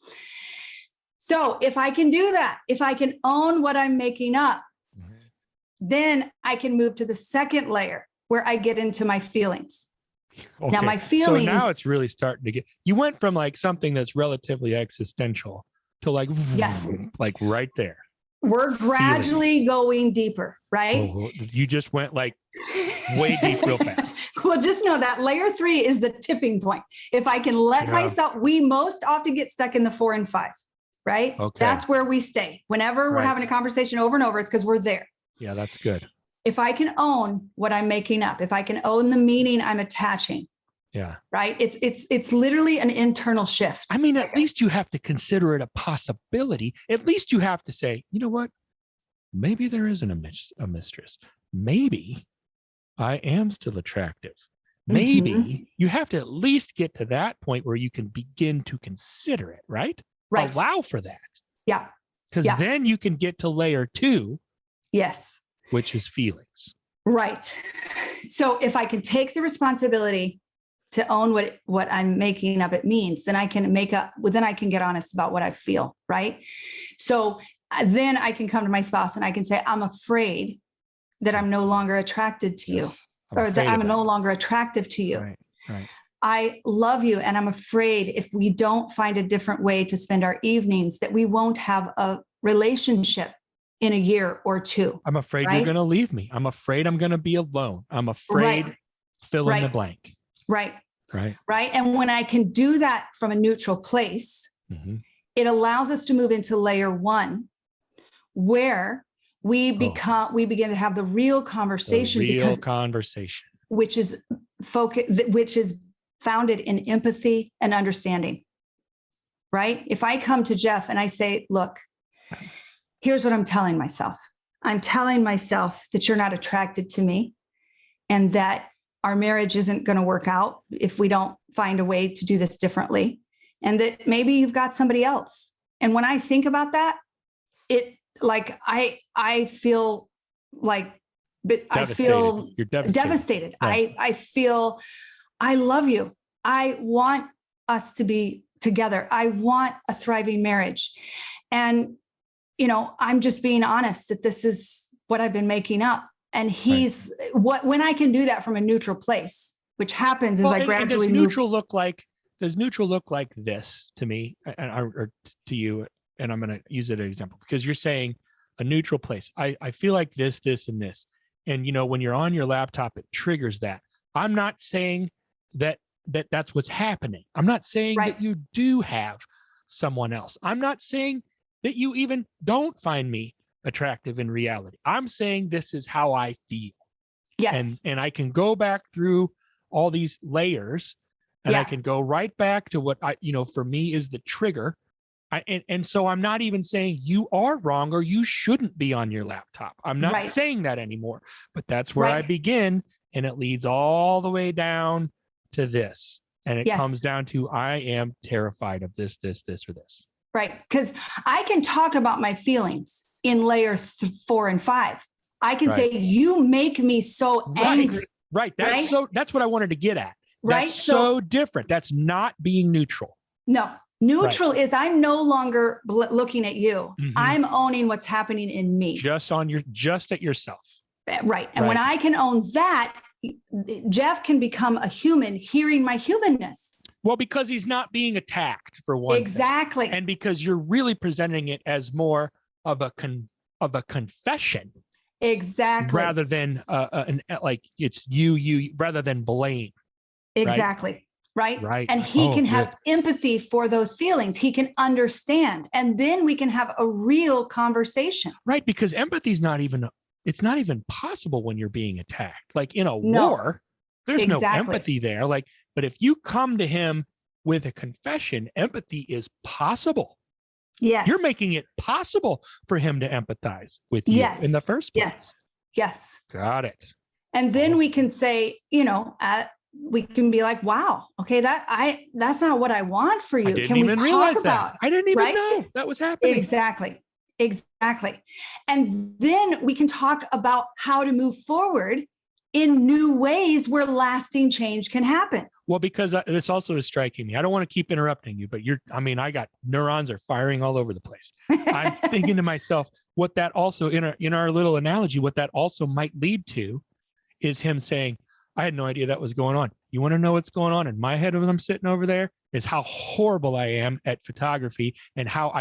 S5: So if I can do that, if I can own what I'm making up, then I can move to the second layer where I get into my feelings.
S1: Okay.
S5: Now my feelings.
S1: So now it's really starting to get, you went from like something that's relatively existential to like, like right there.
S5: We're gradually going deeper, right?
S1: Oh, you just went like way deep real fast.
S5: Well, just know that layer 3 is the tipping point. If I can let myself, we most often get stuck in the 4 and 5, right?
S1: Okay.
S5: That's where we stay. Whenever we're having a conversation over and over, it's because we're there.
S1: Yeah, that's good.
S5: If I can own what I'm making up, if I can own the meaning I'm attaching, right? It's literally an internal shift.
S1: I mean, at least you have to consider it a possibility. At least you have to say, you know what? Maybe there isn't a mistress. Maybe I am still attractive. Maybe you have to at least get to that point where you can begin to consider it, right?
S5: Right.
S1: Allow for that.
S5: Yeah.
S1: Because then you can get to layer 2.
S5: Yes.
S1: Which is feelings.
S5: Right. So if I can take the responsibility to own what I'm making up it means, then I can then I can get honest about what I feel, right? So then I can come to my spouse and I can say, I'm afraid that I'm no longer attracted to you, or that I'm no longer attractive to you.
S1: Right.
S5: I love you, and I'm afraid if we don't find a different way to spend our evenings, that we won't have a relationship in a year or 2.
S1: I'm afraid you're going to leave me. I'm afraid I'm going to be alone. I'm afraid fill in the blank.
S5: Right.
S1: Right.
S5: And when I can do that from a neutral place, it allows us to move into layer 1, where we begin to have the real conversation, which is founded in empathy and understanding. Right. If I come to Jeff and I say, look, here's what I'm telling myself. I'm telling myself that you're not attracted to me and that our marriage isn't going to work out if we don't find a way to do this differently, and that maybe you've got somebody else. And when I think about that, it like I feel like, but I feel
S1: you're
S5: devastated. Yeah. I feel I love you. I want us to be together. I want a thriving marriage. And I'm just being honest that this is what I've been making up. And when I can do that from a neutral place, which happens as I gradually
S1: does neutral look like this to me or to you? And I'm going to use it as an example because you're saying a neutral place. I feel like this, and this. And, when you're on your laptop, it triggers that. I'm not saying that's what's happening. I'm not saying that you do have someone else. I'm not saying that you even don't find me attractive in reality. I'm saying this is how I feel.
S5: Yes.
S1: And I can go back through all these layers and I can go right back to what for me is the trigger. And so I'm not even saying you are wrong or you shouldn't be on your laptop. I'm not saying that anymore, but that's where I begin. And it leads all the way down to this. And it comes down to, I am terrified of this, or this.
S5: Right. Because I can talk about my feelings in layer 4 and 5. I can say, you make me so angry.
S1: Right. That's what I wanted to get at.
S5: Right.
S1: That's so different. That's not being neutral.
S5: No. Neutral is I'm no longer looking at you.
S1: Mhm.
S5: I'm owning what's happening in me.
S1: Just at yourself.
S5: Right. And when I can own that, Jeff can become a human hearing my humanness.
S1: Well, because he's not being attacked for one thing.
S5: Exactly.
S1: And because you're really presenting it as more of a confession.
S5: Exactly.
S1: Rather than like it's you rather than blame.
S5: Exactly. Right.
S1: Right.
S5: And he can have empathy for those feelings. He can understand. And then we can have a real conversation.
S1: Right. Because empathy is it's not even possible when you're being attacked. Like in a war, there's no empathy there. Like, but if you come to him with a confession, empathy is possible.
S5: Yes.
S1: You're making it possible for him to empathize with you in the first place.
S5: Yes.
S1: Got it.
S5: And then we can say, we can be like, wow, okay, that's not what I want for you.
S1: I didn't
S5: can
S1: even
S5: we
S1: realize
S5: talk about
S1: that. I didn't even know that was happening.
S5: Exactly. And then we can talk about how to move forward in new ways where lasting change can happen.
S1: Well, because this also is striking me. I don't want to keep interrupting you, but I got neurons are firing all over the place. I'm thinking to myself, what that also in our little analogy, what that also might lead to is him saying, I had no idea that was going on. You want to know what's going on in my head when I'm sitting over there is how horrible I am at photography and how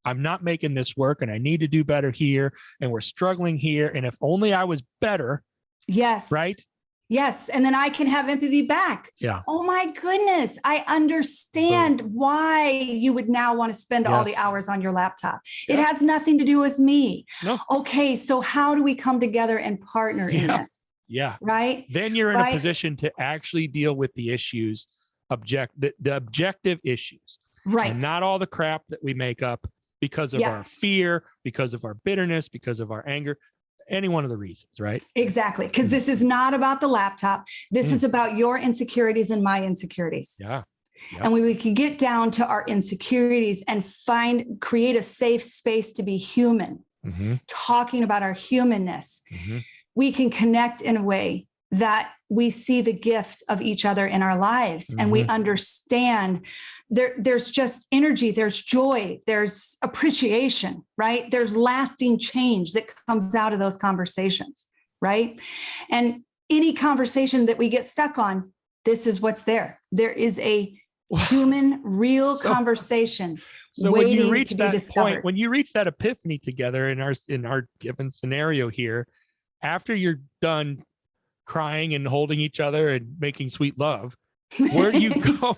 S1: I'm not making this work and I need to do better here. And we're struggling here. And if only I was better.
S5: Yes.
S1: Right.
S5: Yes. And then I can have empathy back.
S1: Yeah.
S5: Oh my goodness. I understand why you would now want to spend all the hours on your laptop. It has nothing to do with me.
S1: No.
S5: Okay. So how do we come together and partner in this?
S1: Yeah.
S5: Right.
S1: Then you're in a position to actually deal with the issues, the objective issues.
S5: Right.
S1: And not all the crap that we make up because of our fear, because of our bitterness, because of our anger, any one of the reasons, right?
S5: Exactly. Because this is not about the laptop. This is about your insecurities and my insecurities.
S1: Yeah.
S5: And we can get down to our insecurities and create a safe space to be human, talking about our humanness. We can connect in a way that we see the gift of each other in our lives and we understand there's just energy, there's joy, there's appreciation, right? There's lasting change that comes out of those conversations, right? And any conversation that we get stuck on, this is what's there. There is a human, real conversation.
S1: So when you reach that point, when you reach that epiphany together in our given scenario here, after you're done crying and holding each other and making sweet love, where do you go?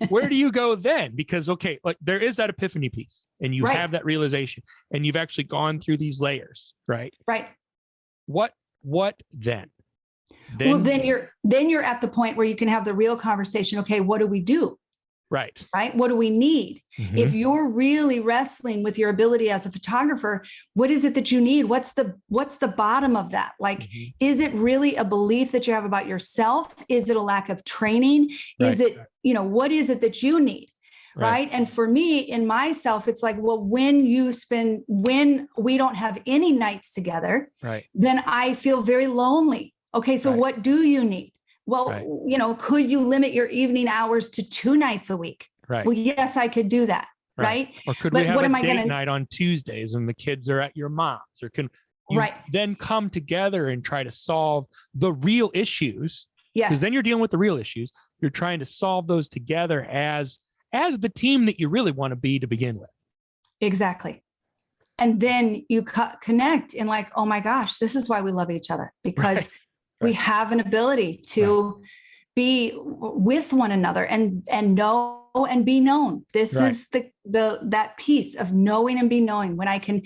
S1: Where do you go then? Because, like there is that epiphany piece and you have that realization and you've actually gone through these layers, right?
S5: Right.
S1: What then?
S5: Well, then you're at the point where you can have the real conversation. Okay, what do we do?
S1: Right.
S5: Right. What do we need? If you're really wrestling with your ability as a photographer, what is it that you need? What's the bottom of that? Like, is it really a belief that you have about yourself? Is it a lack of training? Is it, what is it that you need? Right. And for me, in myself, it's like, well, when we don't have any nights together, then I feel very lonely. Okay. So what do you need? Well, could you limit your evening hours to 2 nights a week?
S1: Right.
S5: Well, yes, I could do that. Right.
S1: Or could we have a date night on Tuesdays and the kids are at your mom's? Or can you then come together and try to solve the real issues?
S5: Yes.
S1: Because then you're dealing with the real issues. You're trying to solve those together as the team that you really want to be to begin with.
S5: Exactly. And then you connect in like, oh my gosh, this is why we love each other, because we have an ability to be with one another and know and be known. This is that piece of knowing and be knowing when I can,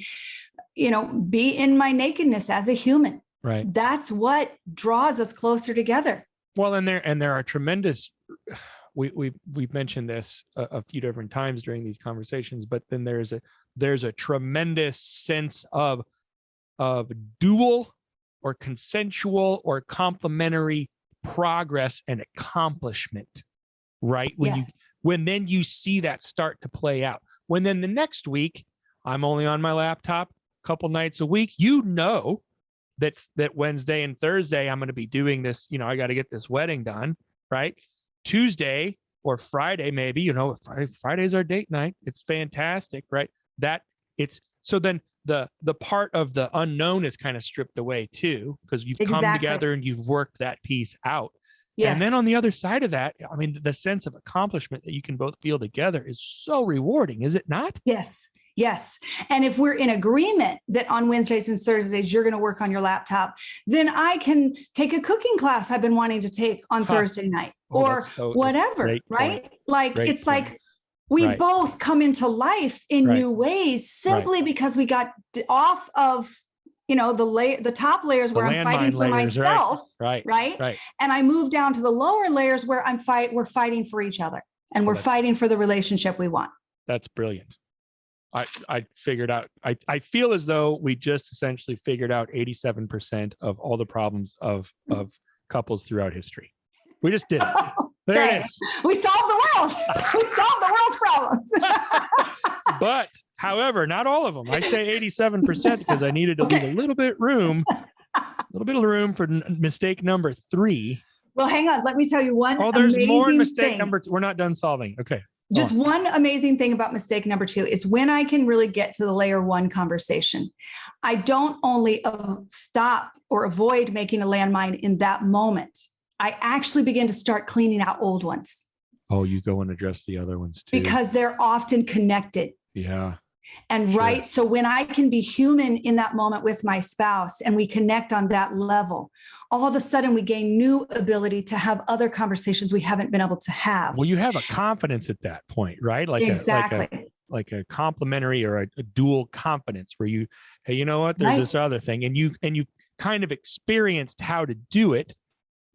S5: be in my nakedness as a human.
S1: Right.
S5: That's what draws us closer together.
S1: Well, and there are tremendous, we've mentioned this a few different times during these conversations, but then there's a tremendous sense of dual or consensual or complementary progress and accomplishment, right? When then you see that start to play out. When then the next week, I'm only on my laptop a couple nights a week, that Wednesday and Thursday, I'm going to be doing this, I got to get this wedding done, right? Tuesday, or Friday, maybe, Friday's our date night. It's fantastic, right? So then the part of the unknown is kind of stripped away too, because you've come together and you've worked that piece out. Yes. And then on the other side of that, I mean, the sense of accomplishment that you can both feel together is so rewarding, is it not?
S5: Yes. Yes. And if we're in agreement that on Wednesdays and Thursdays, you're going to work on your laptop, then I can take a cooking class I've been wanting to take on Thursday night or whatever, right? Like, it's like we both come into life in new ways simply because we got off of, the top layers where I'm fighting for myself, right? And I move down to the lower layers where we're fighting for each other and we're fighting for the relationship we want.
S1: That's brilliant. I figured out, I feel as though we just essentially figured out 87% of all the problems of couples throughout history. We just did it. There it is.
S5: We solved the world. We solved the world's problems.
S1: But however, not all of them. I say 87% because I needed to leave a little bit of room for mistake number 3.
S5: Well, hang on. Let me tell you one.
S1: Oh, there's more mistake number 2. We're not done solving. Okay.
S5: Just one amazing thing about mistake number 2 is when I can really get to the layer 1 conversation, I don't only stop or avoid making a landmine in that moment. I actually begin to start cleaning out old ones.
S1: Oh, you go and address the other ones too.
S5: Because they're often connected.
S1: Yeah.
S5: And sure. So when I can be human in that moment with my spouse and we connect on that level, all of a sudden we gain new ability to have other conversations we haven't been able to have.
S1: Well, you have a confidence at that point, right? Like a complementary or a dual confidence where you, hey, you know what? There's this other thing. And you kind of experienced how to do it.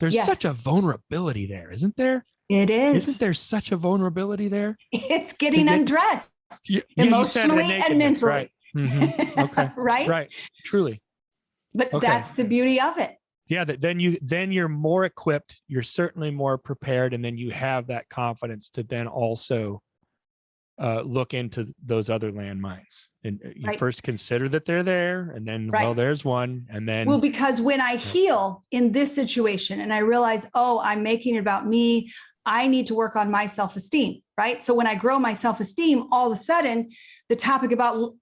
S1: There's such a vulnerability there, isn't there?
S5: It is.
S1: Isn't there such a vulnerability there?
S5: It's getting undressed emotionally and mentally.
S1: Right. Mm-hmm. Okay. Right. Truly.
S5: But that's the beauty of it.
S1: Yeah. Then you're more equipped. You're certainly more prepared. And then you have that confidence to then also look into those other landmines. And you first consider that they're there. And then, well, there's one. And then.
S5: Well, because when I heal in this situation and I realize, I'm making it about me, I need to work on my self-esteem, right? So when I grow my self-esteem, all of a sudden, the topic about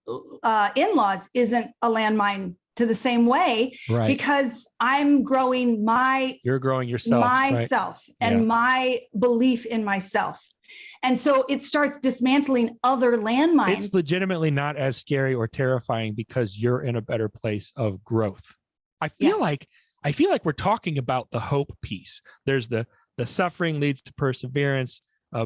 S5: in-laws isn't a landmine to the same way because I'm growing you're growing yourself, myself and my belief in myself. And so it starts dismantling other landmines.
S1: It's legitimately not as scary or terrifying because you're in a better place of growth. I feel like we're talking about the hope piece. There's the suffering leads to perseverance,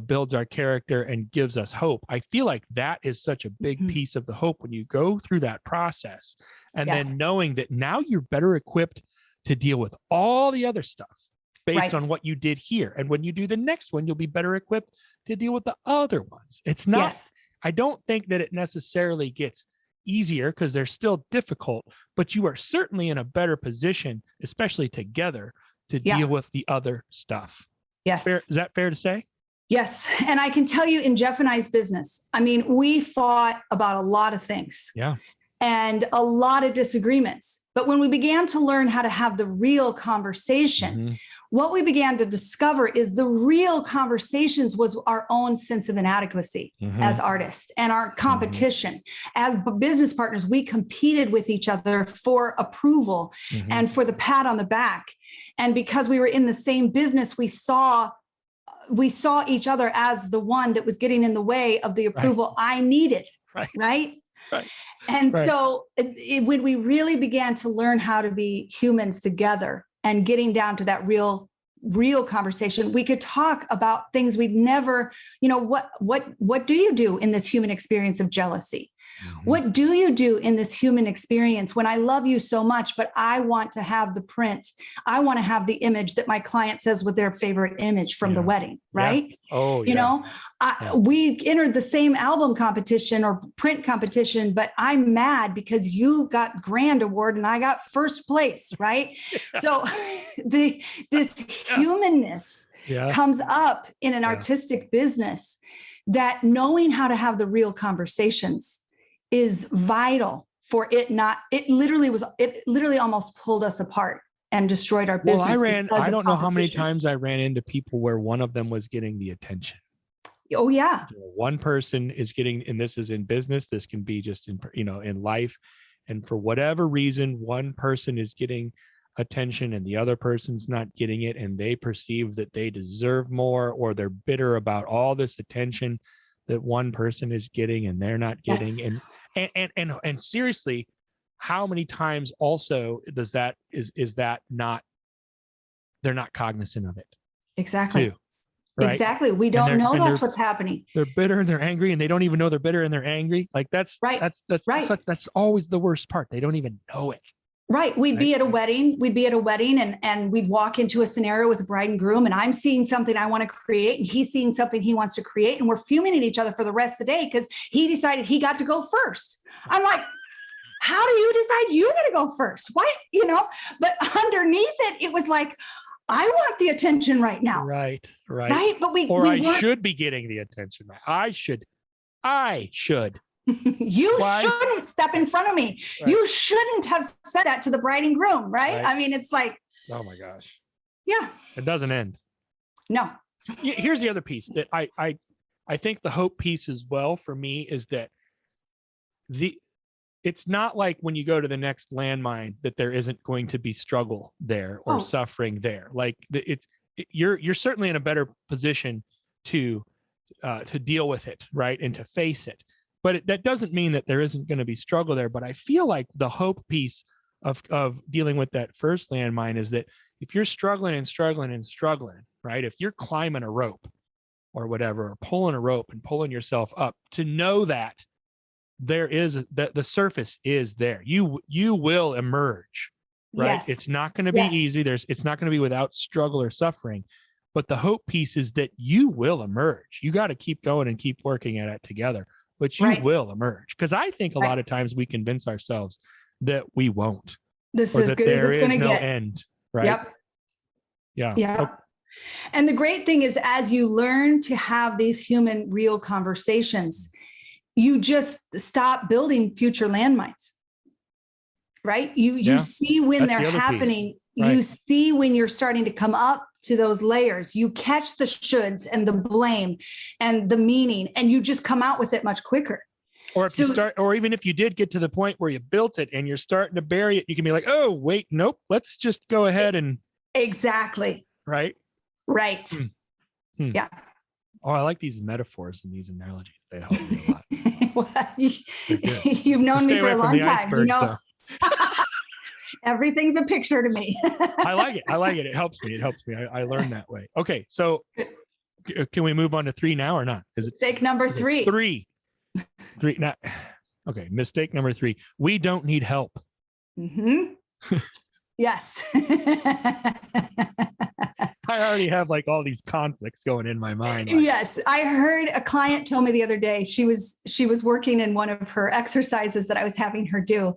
S1: builds our character and gives us hope. I feel like that is such a big piece of the hope when you go through that process and then knowing that now you're better equipped to deal with all the other stuff based on what you did here. And when you do the next one, you'll be better equipped to deal with the other ones. It's not, I don't think that it necessarily gets easier because they're still difficult, but you are certainly in a better position, especially together, to deal with the other stuff.
S5: Yes.
S1: Is that fair to say?
S5: Yes. And I can tell you in Jeff and I's business, I mean, we fought about a lot of things.
S1: Yeah.
S5: And a lot of disagreements. But when we began to learn how to have the real conversation, what we began to discover is the real conversations was our own sense of inadequacy as artists and our competition. As business partners, we competed with each other for approval and for the pat on the back. And because we were in the same business, we saw each other as the one that was getting in the way of the approval I needed. Right. And so when we really began to learn how to be humans together and getting down to that real conversation, we could talk about things we'd never, what do you do in this human experience of jealousy? What do you do in this human experience when I love you so much, but I want to have the print? I want to have the image that my client says was their favorite image from the wedding, right?
S1: Yeah. Oh,
S5: We entered the same album competition or print competition, but I'm mad because you got grand award and I got first place, right? So this humanness comes up in an artistic business that knowing how to have the real conversations is vital for it literally almost pulled us apart and destroyed our
S1: Well,
S5: business.
S1: I don't know how many times I ran into people where one of them was getting the attention.
S5: Oh yeah.
S1: One person is getting, and this is in business, this can be just in, in life. And for whatever reason, one person is getting attention and the other person's not getting it. And they perceive that they deserve more, or they're bitter about all this attention that one person is getting and they're not getting.
S5: Yes.
S1: And seriously, how many times also is that not, they're not cognizant of it.
S5: Exactly.
S1: Too, right?
S5: Exactly. We don't know that's what's happening.
S1: They're bitter and they're angry, and they don't even know they're bitter and they're angry. Like that's
S5: right.
S1: That's always the worst part. They don't even know it.
S5: Right. We'd be at a wedding. And we'd walk into a scenario with a bride and groom, and I'm seeing something I want to create, and he's seeing something he wants to create. And we're fuming at each other for the rest of the day because he decided he got to go first. I'm like, how do you decide you got to go first? Why, but underneath it, it was like, I want the attention right now.
S1: Right.
S5: But
S1: I should be getting the attention. I should.
S5: You shouldn't step in front of me. Right. You shouldn't have said that to the bride and groom, right? I mean, it's like,
S1: oh my gosh.
S5: Yeah.
S1: It doesn't end.
S5: No.
S1: Here's the other piece that I think the hope piece as well for me is that it's not like when you go to the next landmine that there isn't going to be struggle there or suffering there. Like you're certainly in a better position to deal with it, right, and to face it. But that doesn't mean that there isn't going to be struggle there. But I feel like the hope piece of dealing with that first landmine is that if you're struggling, right, if you're climbing a rope or whatever, or pulling a rope and pulling yourself up, to know that there is the surface is there. You will emerge, right? Yes. It's not going to be easy. It's not going to be without struggle or suffering. But the hope piece is that you will emerge. You got to keep going and keep working at it together, but you will emerge. Because I think a lot of times we convince ourselves that we won't.
S5: This is good as it's going to get.
S1: End, right?
S5: Yep.
S1: Yeah.
S5: Yep. And the great thing is, as you learn to have these human, real conversations, you just stop building future landmines, right? You see when they're happening. Right. You see when you're starting to come up to those layers. You catch the shoulds and the blame and the meaning, and you just come out with it much quicker.
S1: Or if you start, or even if you did get to the point where you built it and you're starting to bury it, you can be like, oh, wait, nope, let's just go ahead and.
S5: Exactly.
S1: Right.
S5: Right. Yeah.
S1: Oh, I like these metaphors and these analogies. They help me a lot.
S5: Well, you've known me for a long time. You know, everything's a picture to me.
S1: I like it. It helps me. I learn that way. Okay. So can we move on to 3 now or not? Is it
S5: mistake number 3?
S1: 3. Now, okay. Mistake number 3. We don't need help.
S5: Mm-hmm. Yes.
S1: I already have like all these conflicts going in my mind. Like,
S5: yes. I heard a client tell me the other day, she was working in one of her exercises that I was having her do.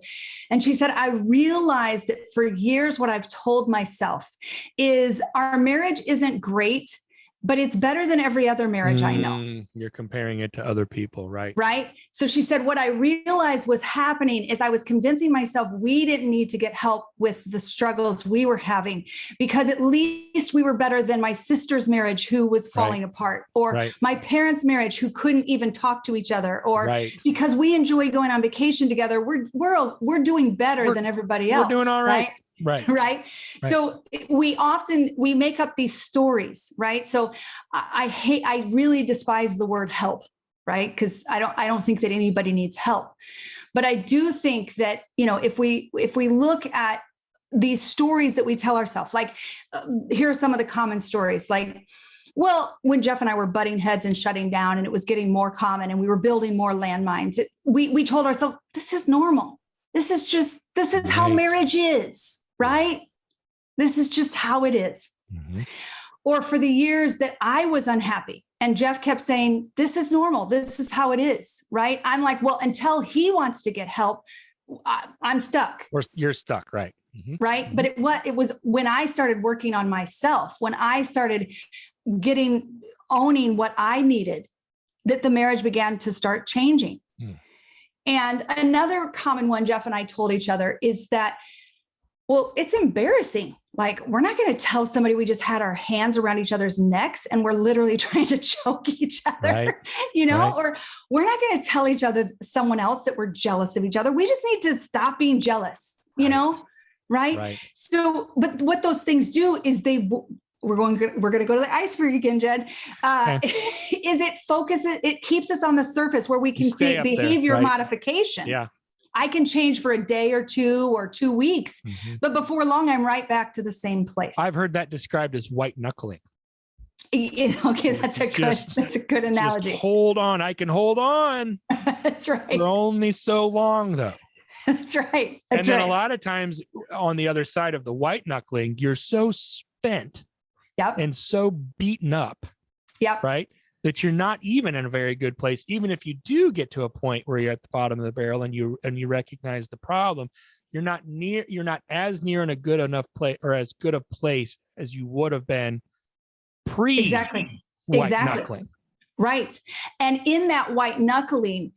S5: And she said, I realized that for years, what I've told myself is our marriage isn't great, but it's better than every other marriage I know.
S1: You're comparing it to other people, right?
S5: Right. So she said, what I realized was happening is I was convincing myself we didn't need to get help with the struggles we were having, because at least we were better than my sister's marriage, who was falling apart, or my parents' marriage, who couldn't even talk to each other, or because we enjoy going on vacation together, we're doing better than everybody else.
S1: We're doing all right.
S5: Right. So we make up these stories, right? So I really despise the word help, right? Because I don't think that anybody needs help. But I do think that, if we look at these stories that we tell ourselves, like here are some of the common stories, like, well, when Jeff and I were butting heads and shutting down, and it was getting more common and we were building more landmines, we told ourselves, this is normal. This is how marriage is. Right? This is just how it is. Mm-hmm. Or for the years that I was unhappy and Jeff kept saying, this is normal. This is how it is. Right? I'm like, well, until he wants to get help, I'm stuck.
S1: Or you're stuck. Right. Mm-hmm.
S5: Right. Mm-hmm. But it was when I started working on myself, when I started owning what I needed, that the marriage began to start changing. Mm. And another common one Jeff and I told each other is that Well, it's embarrassing. Like, we're not going to tell somebody we just had our hands around each other's necks and we're literally trying to choke each other,
S1: Right.
S5: or we're not going to tell someone else that we're jealous of each other. We just need to stop being jealous, right? So, but what those things do is we're going to go to the iceberg again, Jed. Is it keeps us on the surface where we can create behavior modification.
S1: Yeah.
S5: I can change for a day or 2 weeks, but before long, I'm right back to the same place.
S1: I've heard that described as white knuckling.
S5: Okay, that's a good analogy.
S1: Just hold on. I can hold on.
S5: That's right.
S1: For only so long, though.
S5: That's right.
S1: And then a lot of times on the other side of the white knuckling, you're so spent and so beaten up, right, that you're not even in a very good place. Even if you do get to a point where you're at the bottom of the barrel and you recognize the problem, you're not as near in a good enough place or as good a place as you would have been white knuckling.
S5: Right. And in that white knuckling,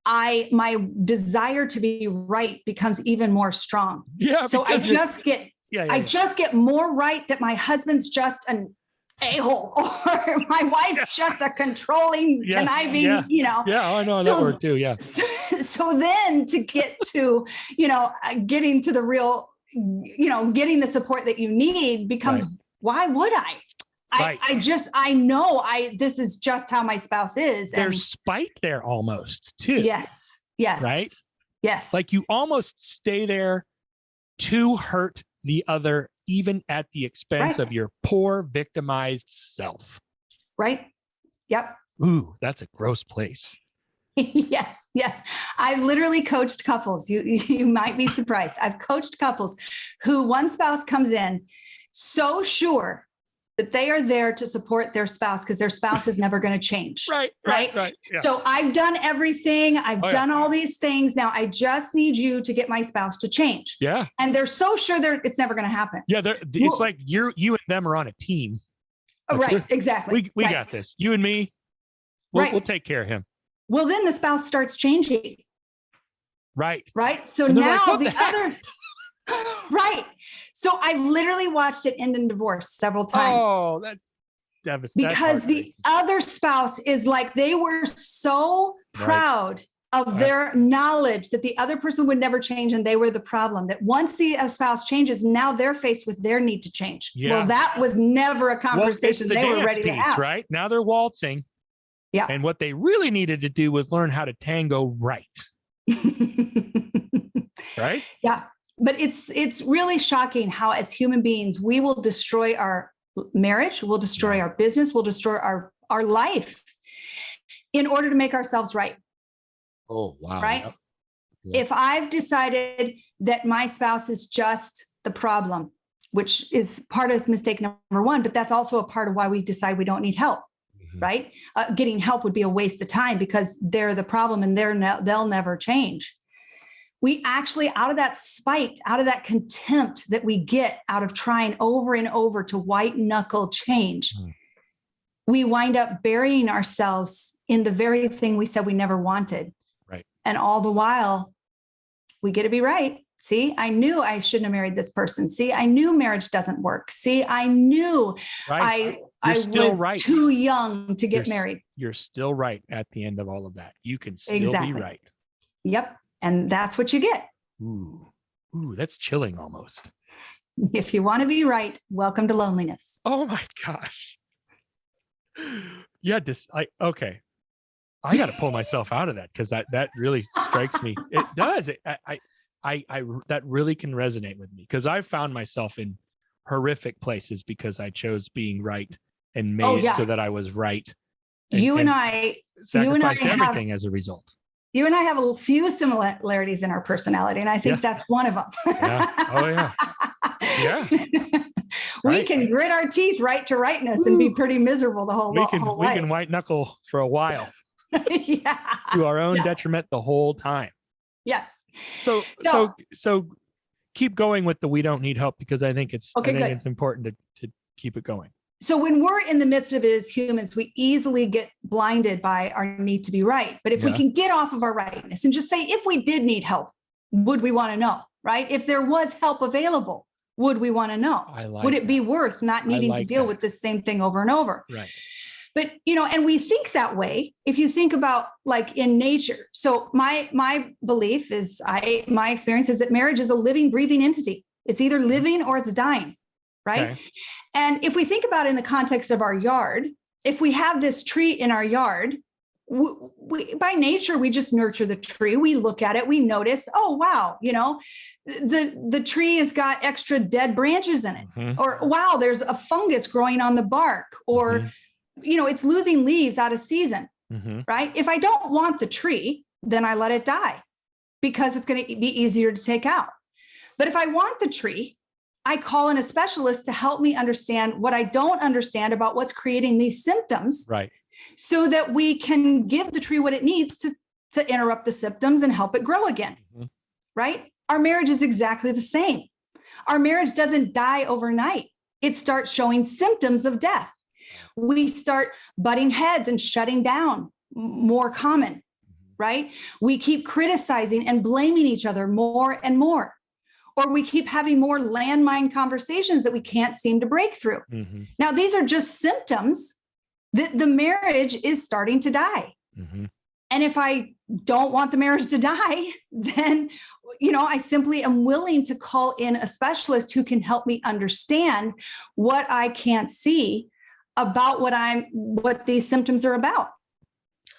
S5: my desire to be right becomes even more strong.
S1: Yeah.
S5: So I just get more right that my husband's just an a-hole or my wife's just a controlling, conniving,
S1: Yeah, I know that word too. Yeah.
S5: So then to get to, getting to the real, getting the support that you need becomes, why would I? I know this is just how my spouse is.
S1: There's spite there almost too.
S5: Yes.
S1: Right.
S5: Yes.
S1: Like you almost stay there to hurt the other, even at the expense of your poor victimized self.
S5: Right. Yep.
S1: Ooh, that's a gross place.
S5: Yes. I've literally coached couples. You might be surprised. I've coached couples who one spouse comes in so sure that they are there to support their spouse because their spouse is never going to change. Right.
S1: Yeah.
S5: So I've done everything. I've done all these things. Now I just need you to get my spouse to change.
S1: Yeah.
S5: And they're so sure it's never going to happen.
S1: Yeah. It's like you and them are on a team.
S5: Right. Exactly.
S1: We got this. You and me, we'll take care of him.
S5: Well, then the spouse starts changing.
S1: Right.
S5: So now the other... Right. So I've literally watched it end in divorce several times.
S1: Oh, that's devastating.
S5: Because the other spouse is like, they were so proud of their knowledge that the other person would never change and they were the problem. That once the spouse changes, now they're faced with their need to change. Yeah. Well, that was never a conversation they were ready to have.
S1: Right? Now they're waltzing.
S5: Yeah.
S1: And what they really needed to do was learn how to tango right. Right?
S5: Yeah. But it's really shocking how as human beings, we will destroy our marriage, we'll destroy our business, we'll destroy our life in order to make ourselves right.
S1: Oh, wow.
S5: Right?
S1: Yep.
S5: If I've decided that my spouse is just the problem, which is part of mistake number one, but that's also a part of why we decide we don't need help. Right? Getting help would be a waste of time because they're the problem and they'll never change. We actually, out of that spite, out of that contempt that we get out of trying over and over to white knuckle change, we wind up burying ourselves in the very thing we said we never wanted.
S1: Right. And
S5: all the while, we get to be right. See, I knew I shouldn't have married this person. See, I knew marriage doesn't work. See, I knew I was too young to get married.
S1: You're still right at the end of all of that. You can still be right.
S5: Yep. And that's what you get.
S1: Ooh, that's chilling almost.
S5: If you want to be right, welcome to loneliness.
S1: Oh my gosh. Yeah, okay. I got to pull myself out of that because that really strikes me. It does. I that really can resonate with me because I've found myself in horrific places because I chose being right and made it so that I was right.
S5: You and I
S1: sacrificed everything as a result.
S5: You and I have a few similarities in our personality, and I think that's one of them.
S1: Yeah. Oh, yeah. Yeah.
S5: We can grit our teeth right to rightness and be pretty miserable the whole life.
S1: We can white knuckle for a while.
S5: Yeah.
S1: To our own detriment the whole time.
S5: Yes.
S1: So keep going with the we don't need help because I think it's important to keep it going.
S5: So when we're in the midst of it as humans, we easily get blinded by our need to be right. But if we can get off of our rightness and just say, if we did need help, would we want to know? right? If there was help available, would we want to know? Would it be worth not needing to deal with the same thing over and over?
S1: Right.
S5: But, and we think that way. If you think about like in nature. So my belief is my experience is that marriage is a living, breathing entity. It's either living or it's dying. Right. Okay. And if we think about it in the context of our yard, if we have this tree in our yard, we, by nature, we just nurture the tree. We look at it, we notice, oh, wow, the tree has got extra dead branches in it, or wow, there's a fungus growing on the bark, or, it's losing leaves out of season, right? If I don't want the tree, then I let it die because it's going to be easier to take out. But if I want the tree, I call in a specialist to help me understand what I don't understand about what's creating these symptoms.
S1: Right.
S5: So that we can give the tree what it needs to interrupt the symptoms and help it grow again. Right? Our marriage is exactly the same. Our marriage doesn't die overnight. It starts showing symptoms of death. We start butting heads and shutting down, more common, right? We keep criticizing and blaming each other more and more. Or we keep having more landmine conversations that we can't seem to break through. Now, these are just symptoms that the marriage is starting to die. And if I don't want the marriage to die, then, I simply am willing to call in a specialist who can help me understand what I can't see about what these symptoms are about.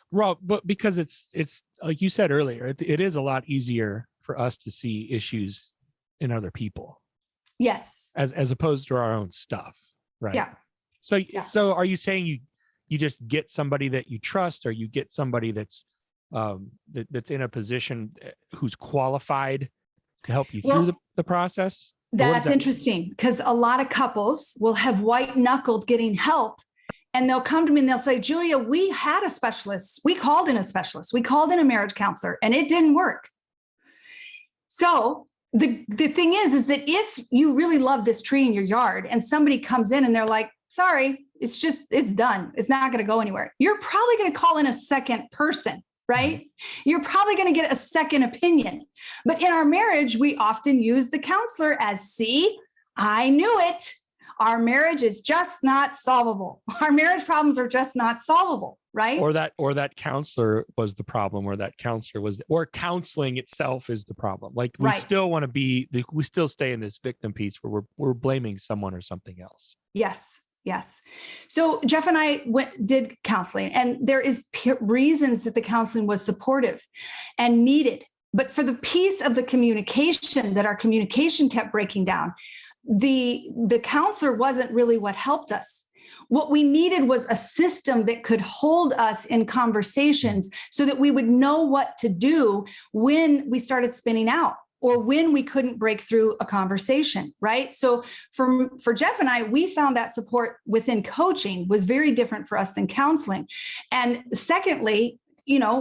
S1: Well, but because it's like you said earlier, it is a lot easier for us to see issues in other people.
S5: Yes.
S1: As opposed to our own stuff. Right.
S5: Yeah.
S1: So are you saying you just get somebody that you trust, or you get somebody that's in a position who's qualified to help you through the process?
S5: That's interesting, because a lot of couples will have white knuckled getting help, and they'll come to me and they'll say, Julia, we had a specialist. We called in a specialist. We called in a marriage counselor, and it didn't work. So the thing is that if you really love this tree in your yard and somebody comes in and they're like, sorry, it's done. It's not going to go anywhere. You're probably going to call in a second person, right? You're probably going to get a second opinion. But in our marriage, we often use the counselor as, see, I knew it. Our marriage is just not solvable. Our marriage problems are just not solvable, right?
S1: Or that counselor was the problem, or counseling itself is the problem. Like we still want to we still stay in this victim piece where we're blaming someone or something else.
S5: Yes. So Jeff and I did counseling, and there is reasons that the counseling was supportive and needed. But for the piece of the communication, that our communication kept breaking down, the counselor wasn't really what helped us. What we needed was a system that could hold us in conversations so that we would know what to do when we started spinning out, or when we couldn't break through a conversation, right? So for Jeff and I, we found that support within coaching was very different for us than counseling. And secondly,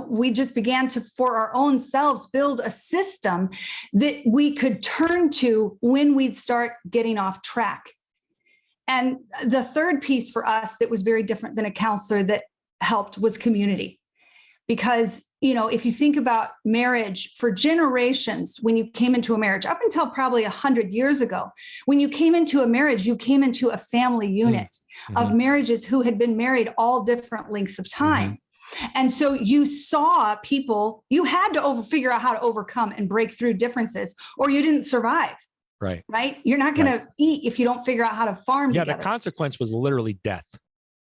S5: we just began to, for our own selves, build a system that we could turn to when we'd start getting off track. And the third piece for us that was very different than a counselor that helped was community. Because, if you think about marriage for generations, when you came into a marriage, up until probably 100 years ago, when you came into a marriage, you came into a family unit of marriages who had been married all different lengths of time. And so you saw people, you had to figure out how to overcome and break through differences, or you didn't survive. Right. You're not going to eat if you don't figure out how to farm together.
S1: The consequence was literally death.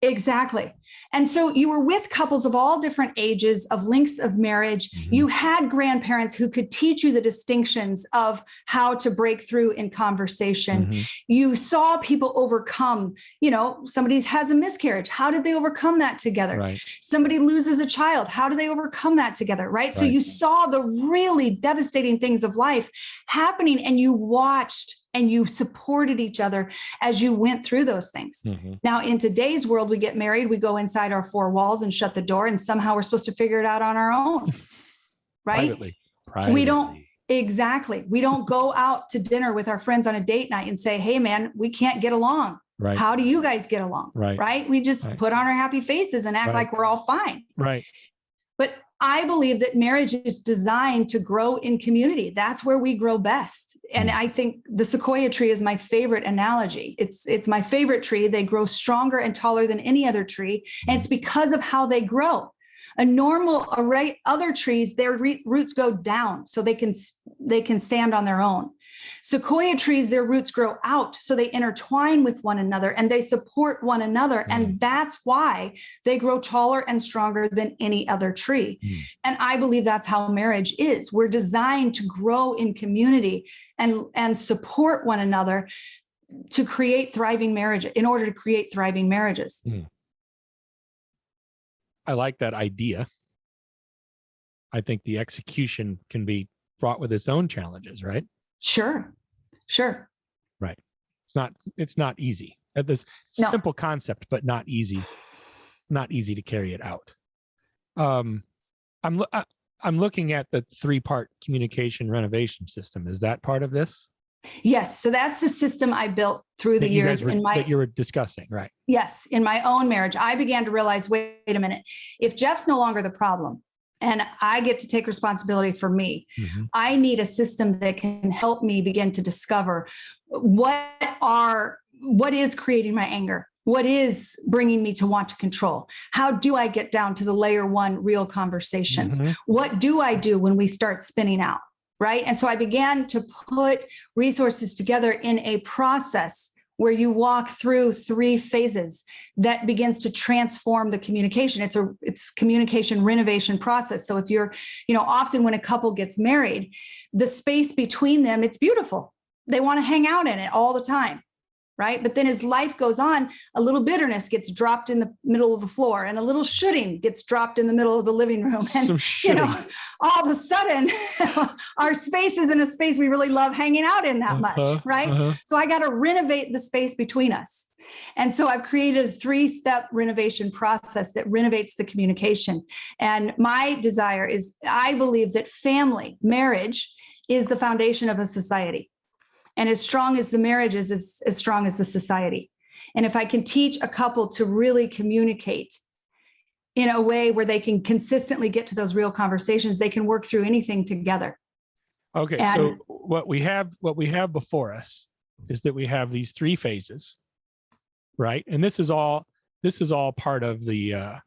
S5: Exactly. And so you were with couples of all different ages, of lengths of marriage. You had grandparents who could teach you the distinctions of how to break through in conversation. You saw people overcome, somebody has a miscarriage. How did they overcome that together? Somebody loses a child. How do they overcome that together? Right. So you saw the really devastating things of life happening, and you watched and you supported each other as you went through those things. Now, in today's world, we get married, we go inside our four walls and shut the door, and somehow we're supposed to figure it out on our own, right? Privately. We don't go out to dinner with our friends on a date night and say, hey, man, we can't get along. How do you guys get along? Right? We just put on our happy faces and act like we're all fine. But I believe that marriage is designed to grow in community. That's where we grow best. And I think the sequoia tree is my favorite analogy. It's my favorite tree. They grow stronger and taller than any other tree. And it's because of how they grow. A normal array, other trees, their roots go down so they can stand on their own. Sequoia trees, their roots grow out, so they intertwine with one another and they support one another. And that's why they grow taller and stronger than any other tree. And I believe that's how marriage is. We're designed to grow in community and support one another to create thriving marriage, in order to create thriving marriages.
S1: I like that idea. I think the execution can be fraught with its own challenges, right?
S5: Sure.
S1: Right. It's not easy. This simple concept, but not easy to carry it out. I'm looking at the 3-part communication renovation system. Is that part of this?
S5: Yes. So that's the system I built through the years
S1: that you were discussing, right?
S5: Yes. In my own marriage, I began to realize, wait a minute, if Jeff's no longer the problem and I get to take responsibility for me, I need a system that can help me begin to discover what is creating my anger? What is bringing me to want to control? How do I get down to the layer 1 real conversations? What do I do when we start spinning out? Right. And so I began to put resources together in a process where you walk through 3 phases that begins to transform the communication. It's communication renovation process. So if you're, often when a couple gets married, the space between them, it's beautiful. They want to hang out in it all the time. Right. But then as life goes on, a little bitterness gets dropped in the middle of the floor and a little shooting gets dropped in the middle of the living room. And, all of a sudden our space isn't a space we really love hanging out in that much. Right. So I got to renovate the space between us. And so I've created a 3-step renovation process that renovates the communication. And my desire is, I believe that marriage is the foundation of a society. And as strong as the marriage is, as strong as the society. And if I can teach a couple to really communicate in a way where they can consistently get to those real conversations, they can work through anything together.
S1: Okay, so what we have before us is that we have these 3 phases, right? And this is all part of the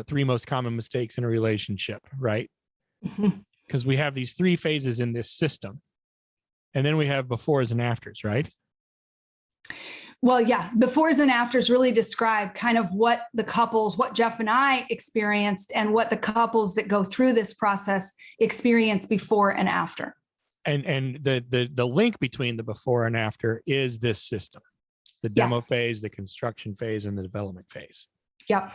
S1: 3 most common mistakes in a relationship, right? Because we have these 3 phases in this system. And then we have befores and afters, right?
S5: Well, yeah, befores and afters really describe kind of what Jeff and I experienced and what the couples that go through this process experience before and after.
S1: And the link between the before and after is this system, the demo phase, the construction phase, and the development phase.
S5: Yep.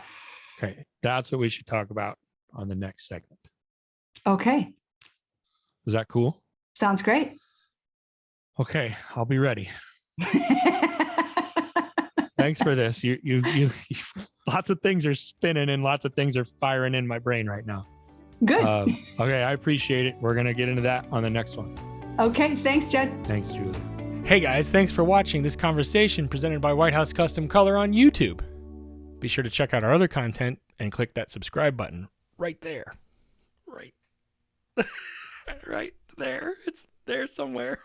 S1: Okay, that's what we should talk about on the next segment.
S5: Okay.
S1: Is that cool?
S5: Sounds great.
S1: Okay, I'll be ready. Thanks for this. You lots of things are spinning and lots of things are firing in my brain right now.
S5: Good.
S1: Okay, I appreciate it. We're going to get into that on the next one.
S5: Okay, thanks, Jed.
S1: Thanks, Julie. Hey guys, thanks for watching this conversation presented by White House Custom Color on YouTube. Be sure to check out our other content and click that subscribe button right there. Right. Right there. It's there somewhere.